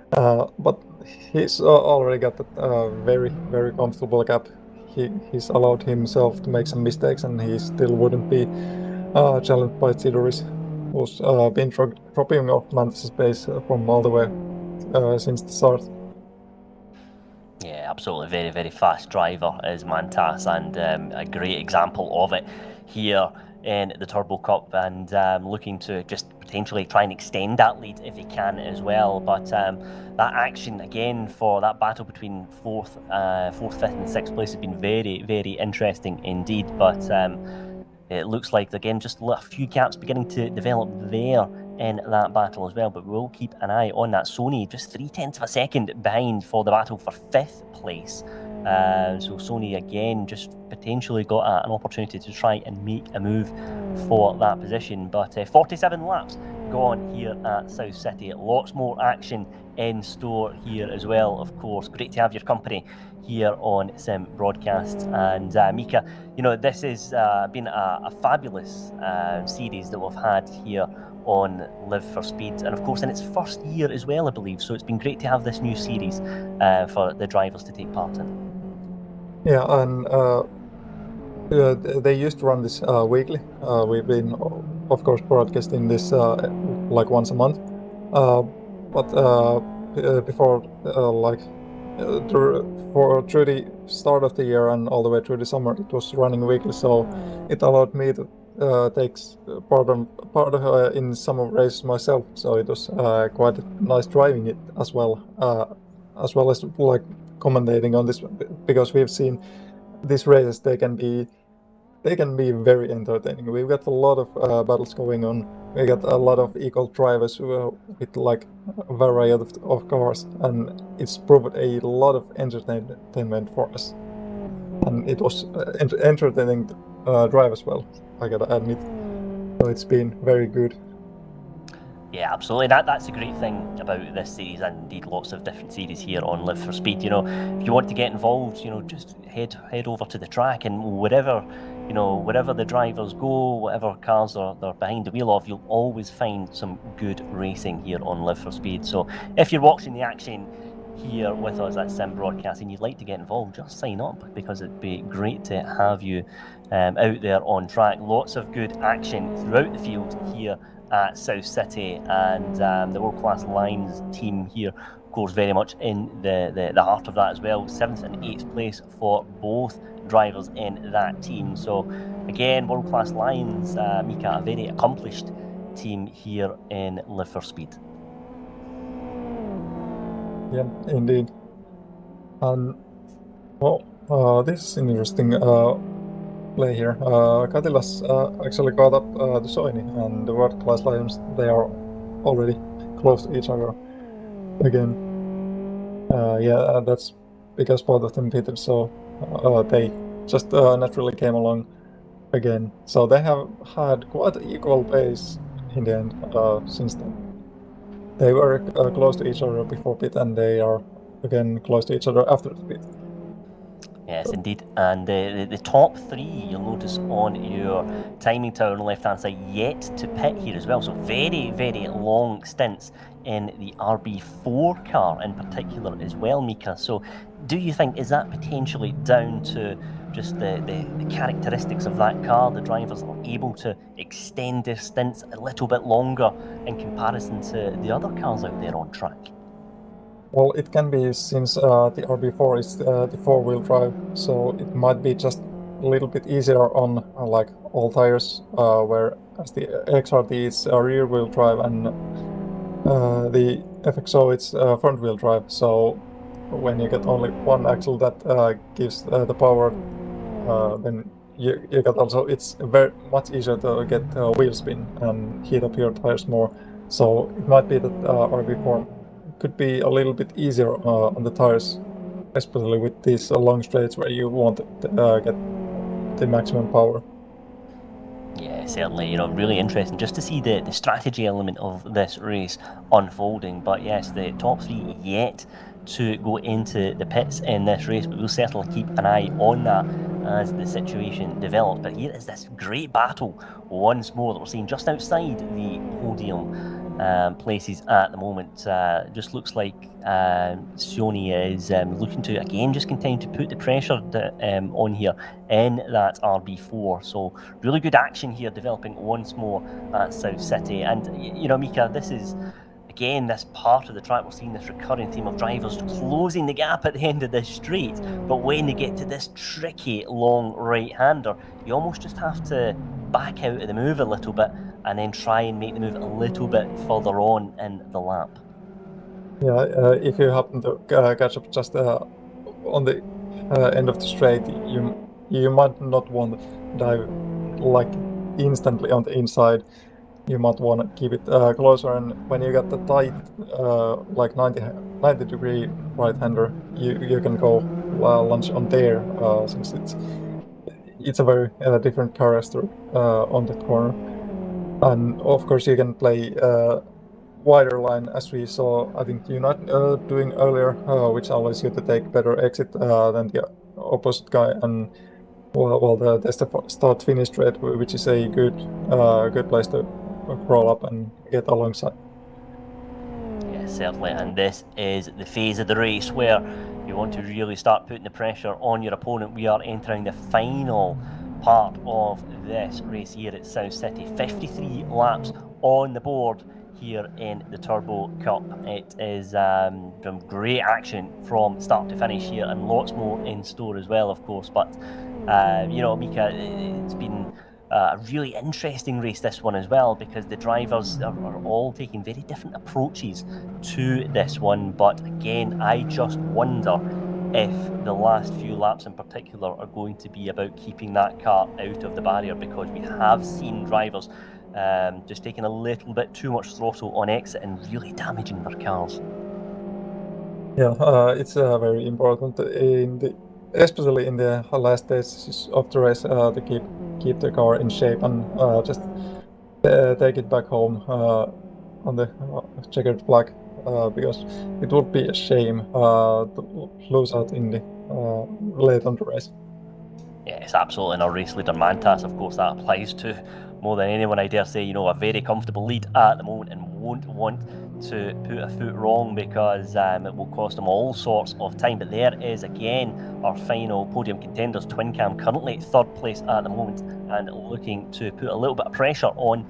But he's already got that very, very comfortable gap. He's allowed himself to make some mistakes, and he still wouldn't be challenged by Sidoris, who's been dropping off Mantas' pace from all the way since the start. Yeah, absolutely. Very, very fast driver is Mantas, and a great example of it here in the Turbo Cup, and looking to just potentially try and extend that lead if he can as well. But that action again for that battle between fourth, fifth, and sixth place has been very, very interesting indeed. But it looks like again just a few gaps beginning to develop there in that battle as well, but we'll keep an eye on that. Sony just 0.3 of a second behind for the battle for fifth place. So Sony again just potentially got an opportunity to try and make a move for that position, but 47 laps gone here at South City. Lots more action in store here as well, of course. Great to have your company here on Sim Broadcasts. And Miika, this has been a fabulous series that we've had here on Live for Speed, and of course in its first year as well, I believe. So it's been great to have this new series for the drivers to take part in. Yeah, and they used to run this weekly. We've been, of course, broadcasting this like once a month. But before, through the start of the year and all the way through the summer, it was running weekly. So it allowed me to take part in some of the races myself. So it was quite nice driving it as well as like commentating on this, because we've seen these races. They can be very entertaining. We've got a lot of battles going on. We got a lot of equal drivers with like a variety of cars, and it's proved a lot of entertainment for us. And it was entertaining to drive as well, I gotta admit. So it's been very good. Yeah, absolutely. That's a great thing about this series, and indeed lots of different series here on Live for Speed. If you want to get involved, just head over to the track, and wherever the drivers go, whatever cars they're behind the wheel of, you'll always find some good racing here on Live for Speed. So if you're watching the action here with us at Sim Broadcast and you'd like to get involved, just sign up, because it'd be great to have you out there on track. Lots of good action throughout the field here at South City, and the World Class Lines team here, of course, very much in the heart of that as well. 7th and 8th place for both drivers in that team. So again, World Class Lines, Miika, a very accomplished team here in Live for Speed. Yeah, indeed. And this is an interesting play here. Katilas actually caught up to Soini, and the World Class Lions, they are already close to each other again. That's because both of them pitted, so they just naturally came along again. So they have had quite an equal pace in the end, since they were close to each other before pit, and they are again close to each other after the pit. Yes, indeed. And the top three, you'll notice on your timing tower on the left-hand side, yet to pit here as well. So very, very long stints in the RB4 car in particular as well, Miika. So do you think, is that potentially down to just the characteristics of that car? The drivers are able to extend their stints a little bit longer in comparison to the other cars out there on track? Well, it can be, since the RB4 is the four-wheel drive, so it might be just a little bit easier on like all tires, whereas the XRD is rear-wheel drive, and the FXO it's front-wheel drive. So when you get only one axle that gives the power, then you get also, it's very much easier to get wheel spin and heat up your tires more. So it might be that RB4 could be a little bit easier on the tires, especially with these long straights where you want to get the maximum power. Yeah, certainly. Really interesting just to see the strategy element of this race unfolding. But yes, the top three yet to go into the pits in this race, but we'll certainly keep an eye on that as the situation develops. But here is this great battle once more that we're seeing just outside the podium places at the moment. Just looks like Sony is looking to again just continue to put the pressure on here in that RB4. So really good action here developing once more at South City. And Miika, this is again this part of the track we're seeing this recurring theme of drivers closing the gap at the end of this straight, but when they get to this tricky long right-hander, you almost just have to back out of the move a little bit and then try and make the move a little bit further on in the lap. Yeah, if you happen to catch up just on the end of the straight, you might not want to dive like instantly on the inside. You might want to keep it closer, and when you get the tight like 90 degree right-hander, you can go lunge on there, since it's a very different character on that corner. And of course you can play wider line, as we saw I think United doing earlier, which allows you to take better exit than the opposite guy, and there's the start-finish straight, which is a good place to roll up and get alongside. Yes, certainly, and this is the phase of the race where you want to really start putting the pressure on your opponent. We are entering the final part of this race here at South City. 53 laps on the board here in the Turbo Cup. It is some great action from start to finish here, and lots more in store as well, of course. But Miika, it's been a really interesting race, this one as well, because the drivers are all taking very different approaches to this one. But again, I just wonder if the last few laps in particular are going to be about keeping that car out of the barrier, because we have seen drivers just taking a little bit too much throttle on exit and really damaging their cars. Yeah, it's very important especially in the last stages of the race, to keep the car in shape and just take it back home on the checkered flag, because it would be a shame to lose out in the late on the race. Yes, absolutely. And our race leader Mantas, of course, that applies to more than anyone, I dare say. A very comfortable lead at the moment and won't want to put a foot wrong, because it will cost them all sorts of time. But there is again our final podium contenders. Twin Cam currently third place at the moment and looking to put a little bit of pressure on.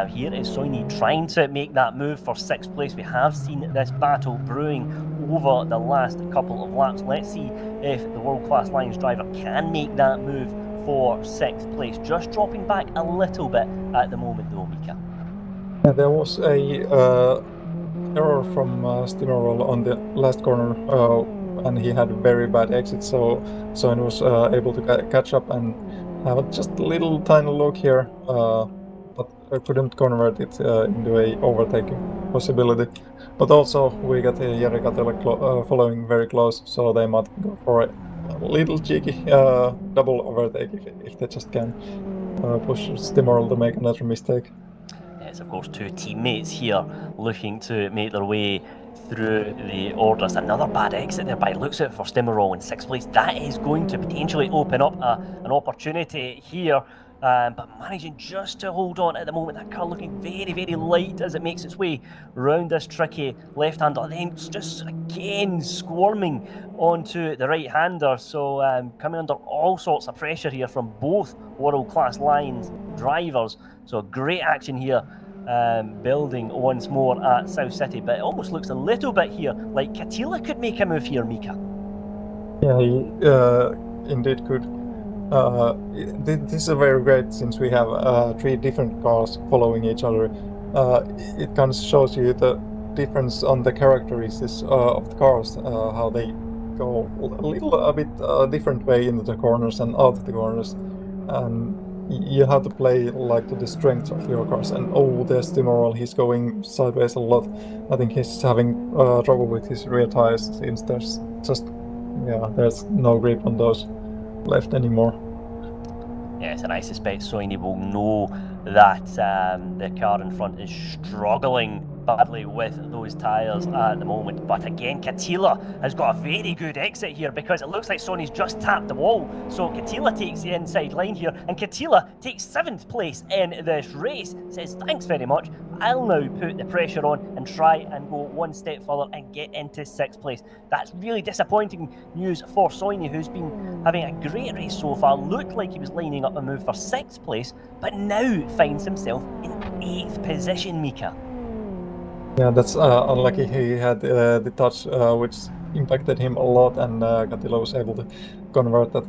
Here is Soini trying to make that move for sixth place. We have seen this battle brewing over the last couple of laps. Let's see if the World Class Lions driver can make that move for sixth place. Just dropping back a little bit at the moment though, Miika. There was a error from Steamerroll on the last corner, and he had a very bad exit, so he was able to catch up and have just a little tiny look here, but I couldn't convert it into a overtaking possibility. But also we got Jari Katela following very close, so they might go for a little cheeky double overtake if they just can push Steamerroll to make another mistake. It's, of course, two teammates here looking to make their way through the orders. Another bad exit there by looks out for Stimmerall in 6th place. That is going to potentially open up an opportunity here. But managing just to hold on at the moment. That car looking very, very light as it makes its way round this tricky left-hander. Then just again squirming onto the right-hander. So coming under all sorts of pressure here from both world-class Lions drivers. So great action here. Building once more at South City, but it almost looks a little bit here like Katila could make a move here, Miika. Yeah, he indeed could. This is very great since we have 3 different cars following each other. It kind of shows you the difference on the characteristics of the cars, how they go a bit different way into the corners and out of the corners, and you have to play like to the strengths of your cars. And there's Stimmerall, he's going sideways a lot. I think he's having trouble with his rear tires since there's no grip on those left anymore. Yes, and I suspect Soini will know that the car in front is struggling badly with those tyres at the moment. But again, Katila has got a very good exit here because it looks like Soini's just tapped the wall. So Katila takes the inside line here, and Katila takes 7th place in this race. Says, thanks very much. I'll now put the pressure on and try and go one step further and get into 6th place. That's really disappointing news for Soini, who's been having a great race so far. Looked like he was lining up a move for 6th place, but now finds himself in 8th position, Miika. Yeah, that's unlucky. He had the touch which impacted him a lot, and Katila was able to convert that.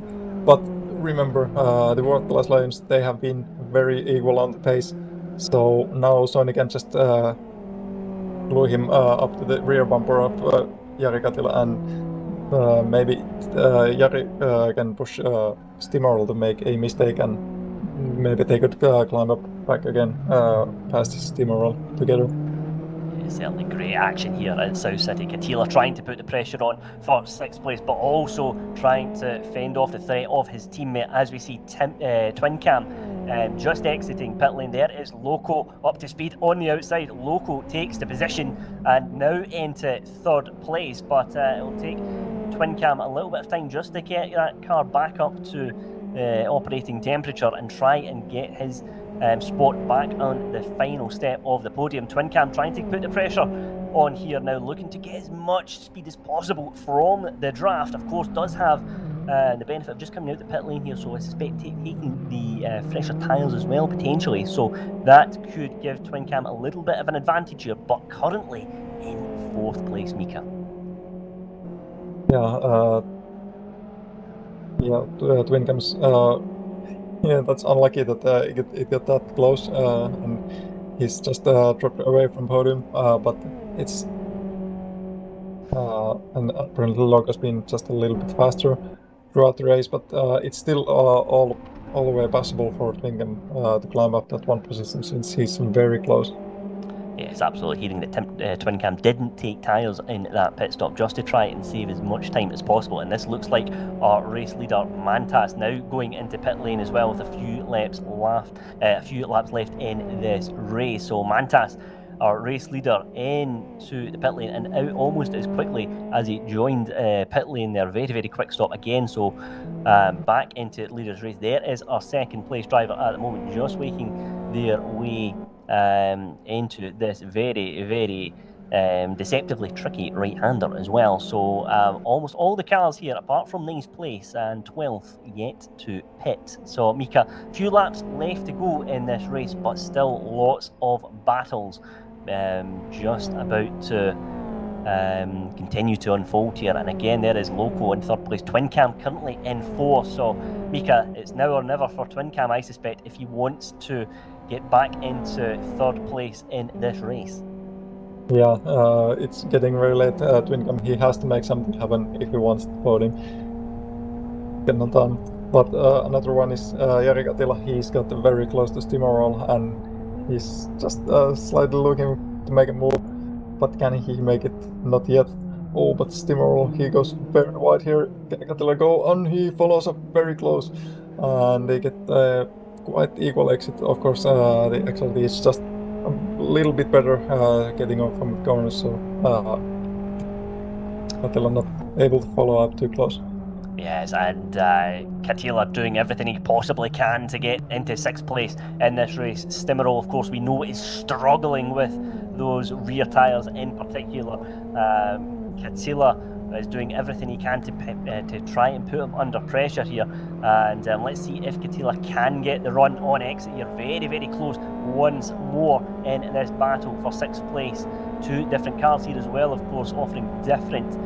But remember, the world-class Lions, they have been very equal on the pace. So now Soini can just glue him up to the rear bumper of Jari Katila, and maybe Jari can push Stimmerall to make a mistake, and maybe they could climb up back again past Stimmerall together. Certainly great action here at South City. Katila trying to put the pressure on for 6th place, but also trying to fend off the threat of his teammate. As we see Twin Cam just exiting pit lane. There is Loco up to speed on the outside. Loco takes the position and now into 3rd place, but it'll take Twin Cam a little bit of time just to get that car back up to operating temperature and try and get his spot back on the final step of the podium. Twin Cam trying to put the pressure on here now, looking to get as much speed as possible from the draft. Of course, does have the benefit of just coming out the pit lane here, so I suspect taking the fresher tyres as well, potentially. So that could give Twin Cam a little bit of an advantage here, but currently in 4th place, Miika. Twin Cam's that's unlucky that it got that close, and he's just dropped away from podium. But it's and apparently Loco's been just a little bit faster throughout the race, but it's still all the way possible for Twin Cam to climb up that 1 position since he's very close. Yes, absolutely. Hearing that Twin Cam didn't take tyres in that pit stop just to try and save as much time as possible. And this looks like our race leader Mantas now going into pit lane as well with a few laps left in this race. So Mantas, our race leader, into the pit lane and out almost as quickly as he joined pit lane there. Very, very quick stop again. So back into leader's race. There is our 2nd place driver at the moment, just making their way into this very, very deceptively tricky right-hander as well. So almost all the cars here, apart from 9th place and 12th, yet to pit. So Miika, a few laps left to go in this race, but still lots of battles just about to continue to unfold here. And again, there is Loco in 3rd place, Twin Cam currently in 4th. So Miika, it's now or never for Twin Cam, I suspect, if he wants to get back into 3rd place in this race. Yeah, it's getting very late. Twin Cam, he has to make something happen if he wants the podium. Cannot done. But another one is Jari Katila. He's got very close to Stimmerall, and he's just slightly looking to make a move. But can he make it? Not yet. Oh, but Stimmerall, he goes very wide here. Can Katila go on? He follows up very close, and they get quite equal exit. Of course, the XLT is just little bit better getting off from the corners, so Katila not able to follow up too close. Yes, and Katila doing everything he possibly can to get into 6th place in this race. Stimmerol, of course, we know is struggling with those rear tyres in particular. Katila is doing everything he can to try and put him under pressure here. And let's see if Katila can get the run on exit here. Very, very close once more in this battle for 6th place. 2 different cars here as well, of course, offering different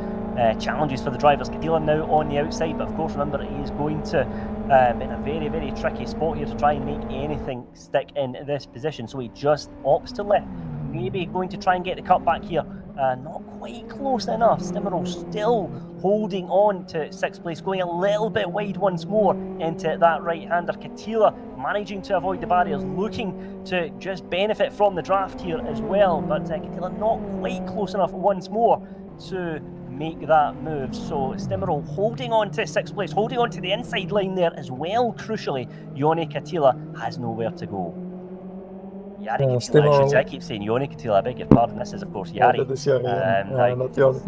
challenges for the drivers. Katila now on the outside, but of course remember he is going to in a very, very tricky spot here to try and make anything stick in this position. So he just opts to left. Maybe going to try and get the cut back here. Not quite close enough. Stimmerol still holding on to 6th place, going a little bit wide once more into that right-hander. Katila managing to avoid the barriers, looking to just benefit from the draft here as well, but Katila not quite close enough once more to make that move. So Stimmerol holding on to 6th place, holding on to the inside line there as well. Crucially, Joni Katila has nowhere to go. Jari Katila, I should say. I keep saying Joni Katila, I beg your pardon. This is, of course, Jari. That is Jari, not Joni.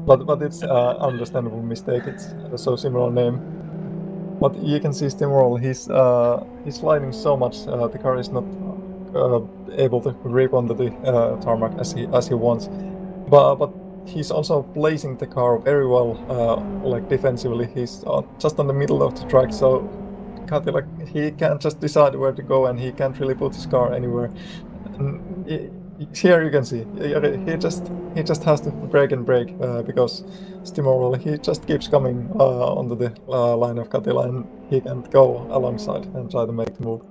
but it's understandable mistake. It's so similar name. But you can see Stimmerol, he's sliding so much. The car is not able to grip onto the tarmac as he wants. But he's also placing the car very well, like defensively. He's just on the middle of the track, so Katila, he can't just decide where to go, and he can't really put his car anywhere. And here you can see he just has to brake and brake because Stimmerol, he just keeps coming onto the line of Katila, and he can't go alongside and try to make the move.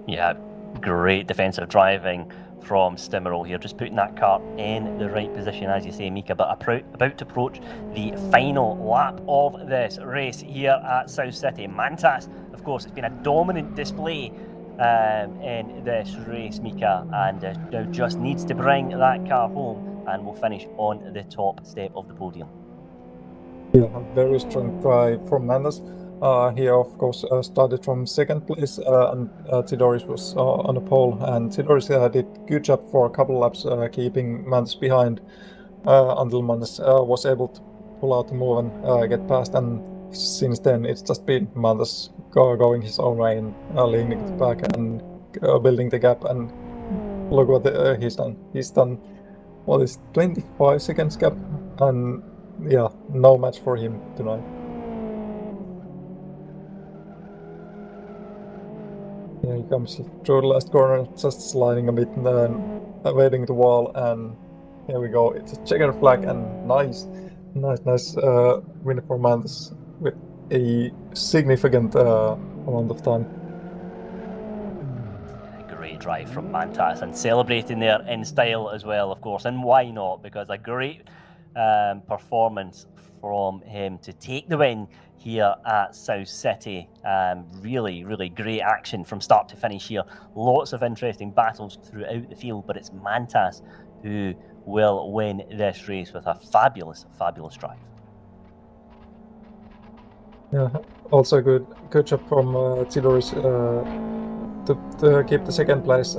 Yeah, great defensive driving from Stimmerol here, just putting that car in the right position, as you say, Miika, but about to approach the final lap of this race here at South City. Mantas, of course, it's been a dominant display in this race, Miika, and now just needs to bring that car home and will finish on the top step of the podium. Yeah, a very strong drive from Mantas. He of course started from 2nd place, and Tidoris was on the pole, and Tidoris did good job for a couple laps keeping Mantas behind until Mantas was able to pull out the move and get past, and since then it's just been Mantas going his own way and leaning it back and building the gap, and look what he's done. He's done, what is 25 seconds gap, and yeah, no match for him tonight. Here he comes through the last corner, just sliding a bit and then awaiting the wall, and here we go. It's a checkered flag, and nice win for Mantas with a significant amount of time. Great drive from Mantas, and celebrating there in style as well, of course, and why not? Because a great performance from him to take the win here at South City. Really, really great action from start to finish here. Lots of interesting battles throughout the field, but it's Mantas who will win this race with a fabulous drive. Yeah, also good job from Tidoris to keep the 2nd place,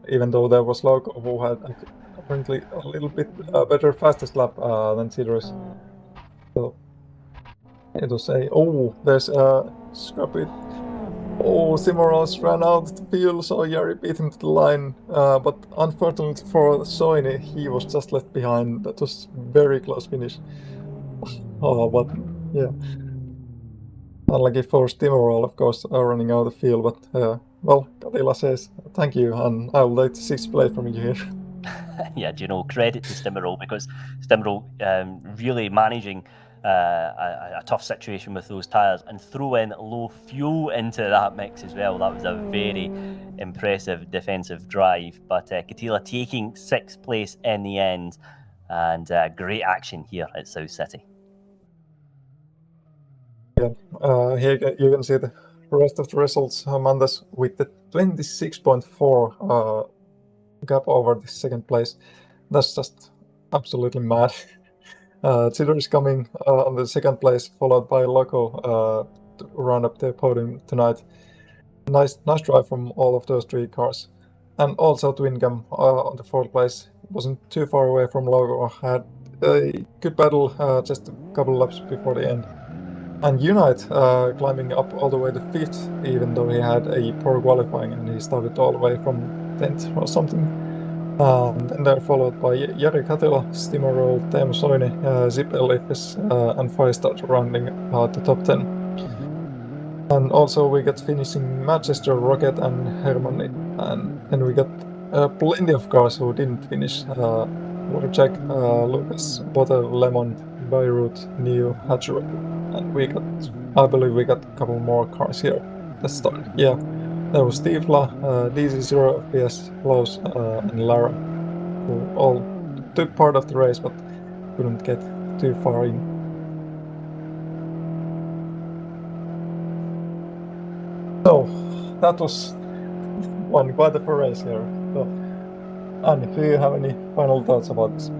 even though there was Loco who had apparently a little bit better fastest lap than Tidoris. So it was there's a scrap it. Simoros ran out of the field, so Jari beat him to the line, but unfortunately for Soini, he was just left behind. That was very close finish. But yeah, unlucky for Stimmerol, of course, running out of the field, but well, Katila says thank you, and I will take the 6th place from you here. Yeah, credit to Stimmerol, because Stimmerol really managing a tough situation with those tyres and throw in low fuel into that mix as well. That was a very impressive defensive drive, but Katila taking 6th place in the end, and great action here at South City. Yeah, here you can see the rest of the results. Mantas with the 26.4 gap over the 2nd place. That's just absolutely mad. Tidor is coming on the 2nd place, followed by Loco to run up the podium tonight. nice drive from all of those 3 cars. And also Twingam on the 4th place wasn't too far away from Logo. Had a good battle just a couple laps before the end. And Unite climbing up all the way to 5th, even though he had a poor qualifying and he started all the way from 10th or something. Then they're followed by Jari Katila, Stimorol, Teemu Soini, Zip Elifis, and Firestart rounding out the top 10. And also we got finishing Manchester, Rocket and Hermanni. And then we got plenty of cars who didn't finish. Jack, Lucas, Potter, Lemon, Beirut, Neo, Hatcher. And I believe we got a couple more cars here that started. Yeah, there was Tifla, DC0 FPS, Lowe's, and Lara, who all took part of the race but couldn't get too far in. So that was quite a race here. So, Andy, do you have any final thoughts about this?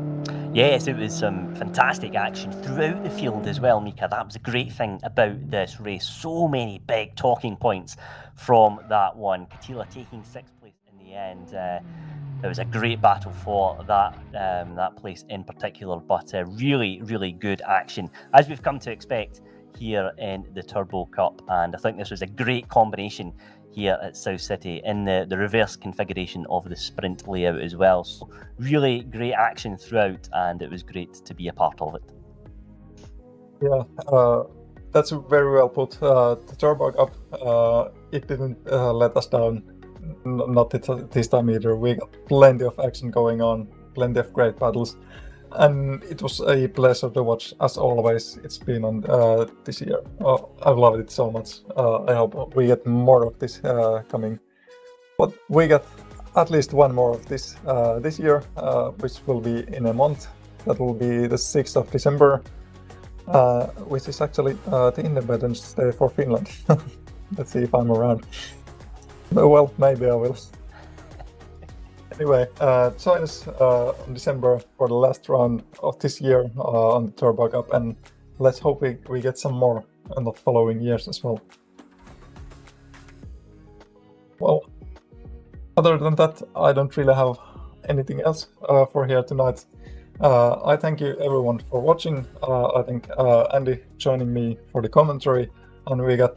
Yes, it was some fantastic action throughout the field as well, Miika. That was a great thing about this race. So many big talking points from that one. Katila taking 6th place in the end. There was a great battle for that place in particular, but really, really good action, as we've come to expect here in the Turbo Cup. And I think this was a great combination here at South City in the reverse configuration of the sprint layout as well. So really great action throughout, and it was great to be a part of it. Yeah, that's very well put. The Turbo Cup, it didn't let us down, not this time either. We got plenty of action going on, plenty of great battles, and it was a pleasure to watch, as always. It's been on this year. I've loved it so much. I hope we get more of this coming. But we got at least one more of this this year, which will be in a month. That will be the 6th of December, which is actually the Independence Day for Finland. Let's see if I'm around. Well, maybe I will. Anyway, join us in December for the last round of this year on the Turbo Cup, and let's hope we get some more in the following years as well. Well, other than that, I don't really have anything else for here tonight. I thank you everyone for watching. I think Andy joining me for the commentary, and we got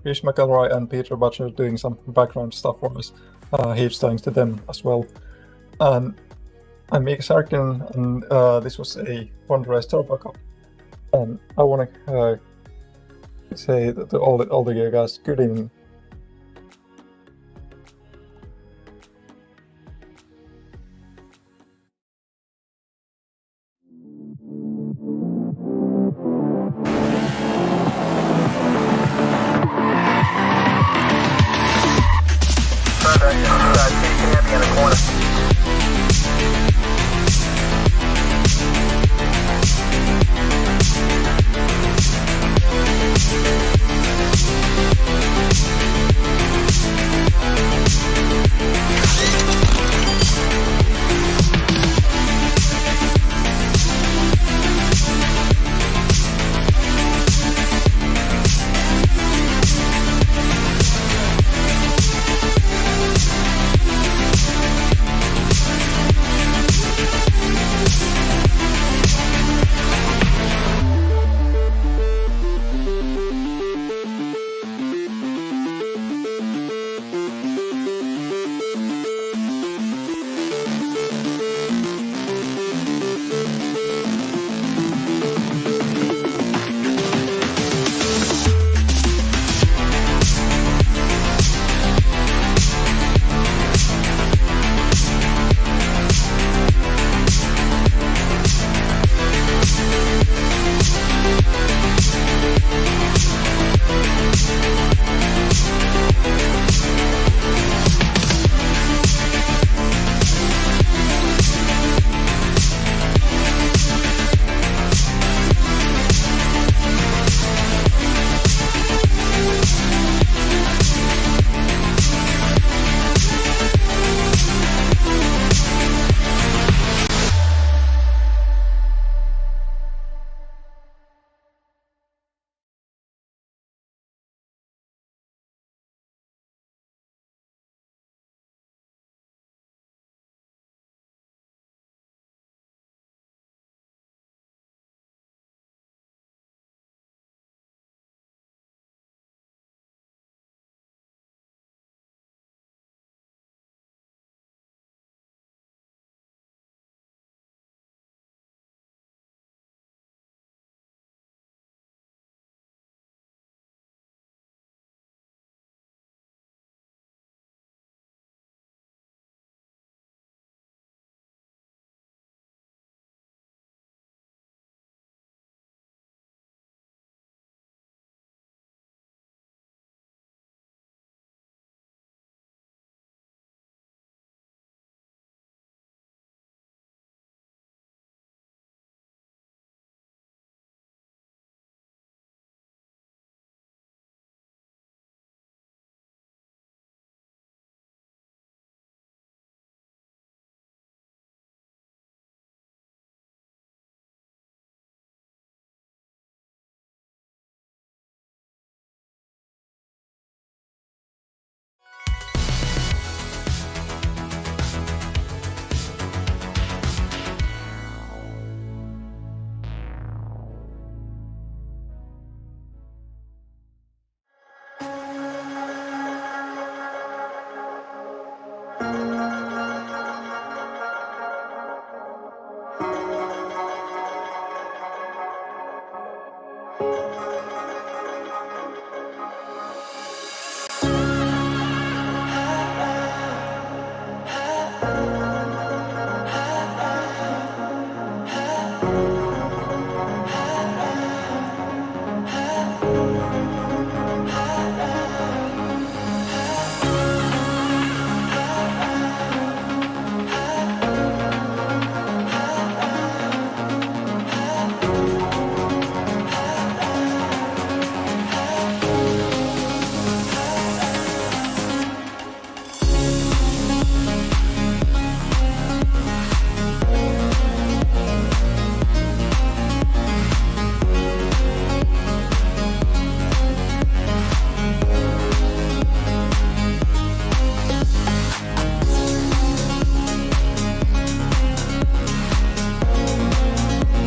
Chris McElroy and Peter Butcher doing some background stuff for us. Heaps thanks to them as well. And I'm Miika Sarkinen, and this was a One Race Turbo Cup. And I want to say to all the guys, good evening.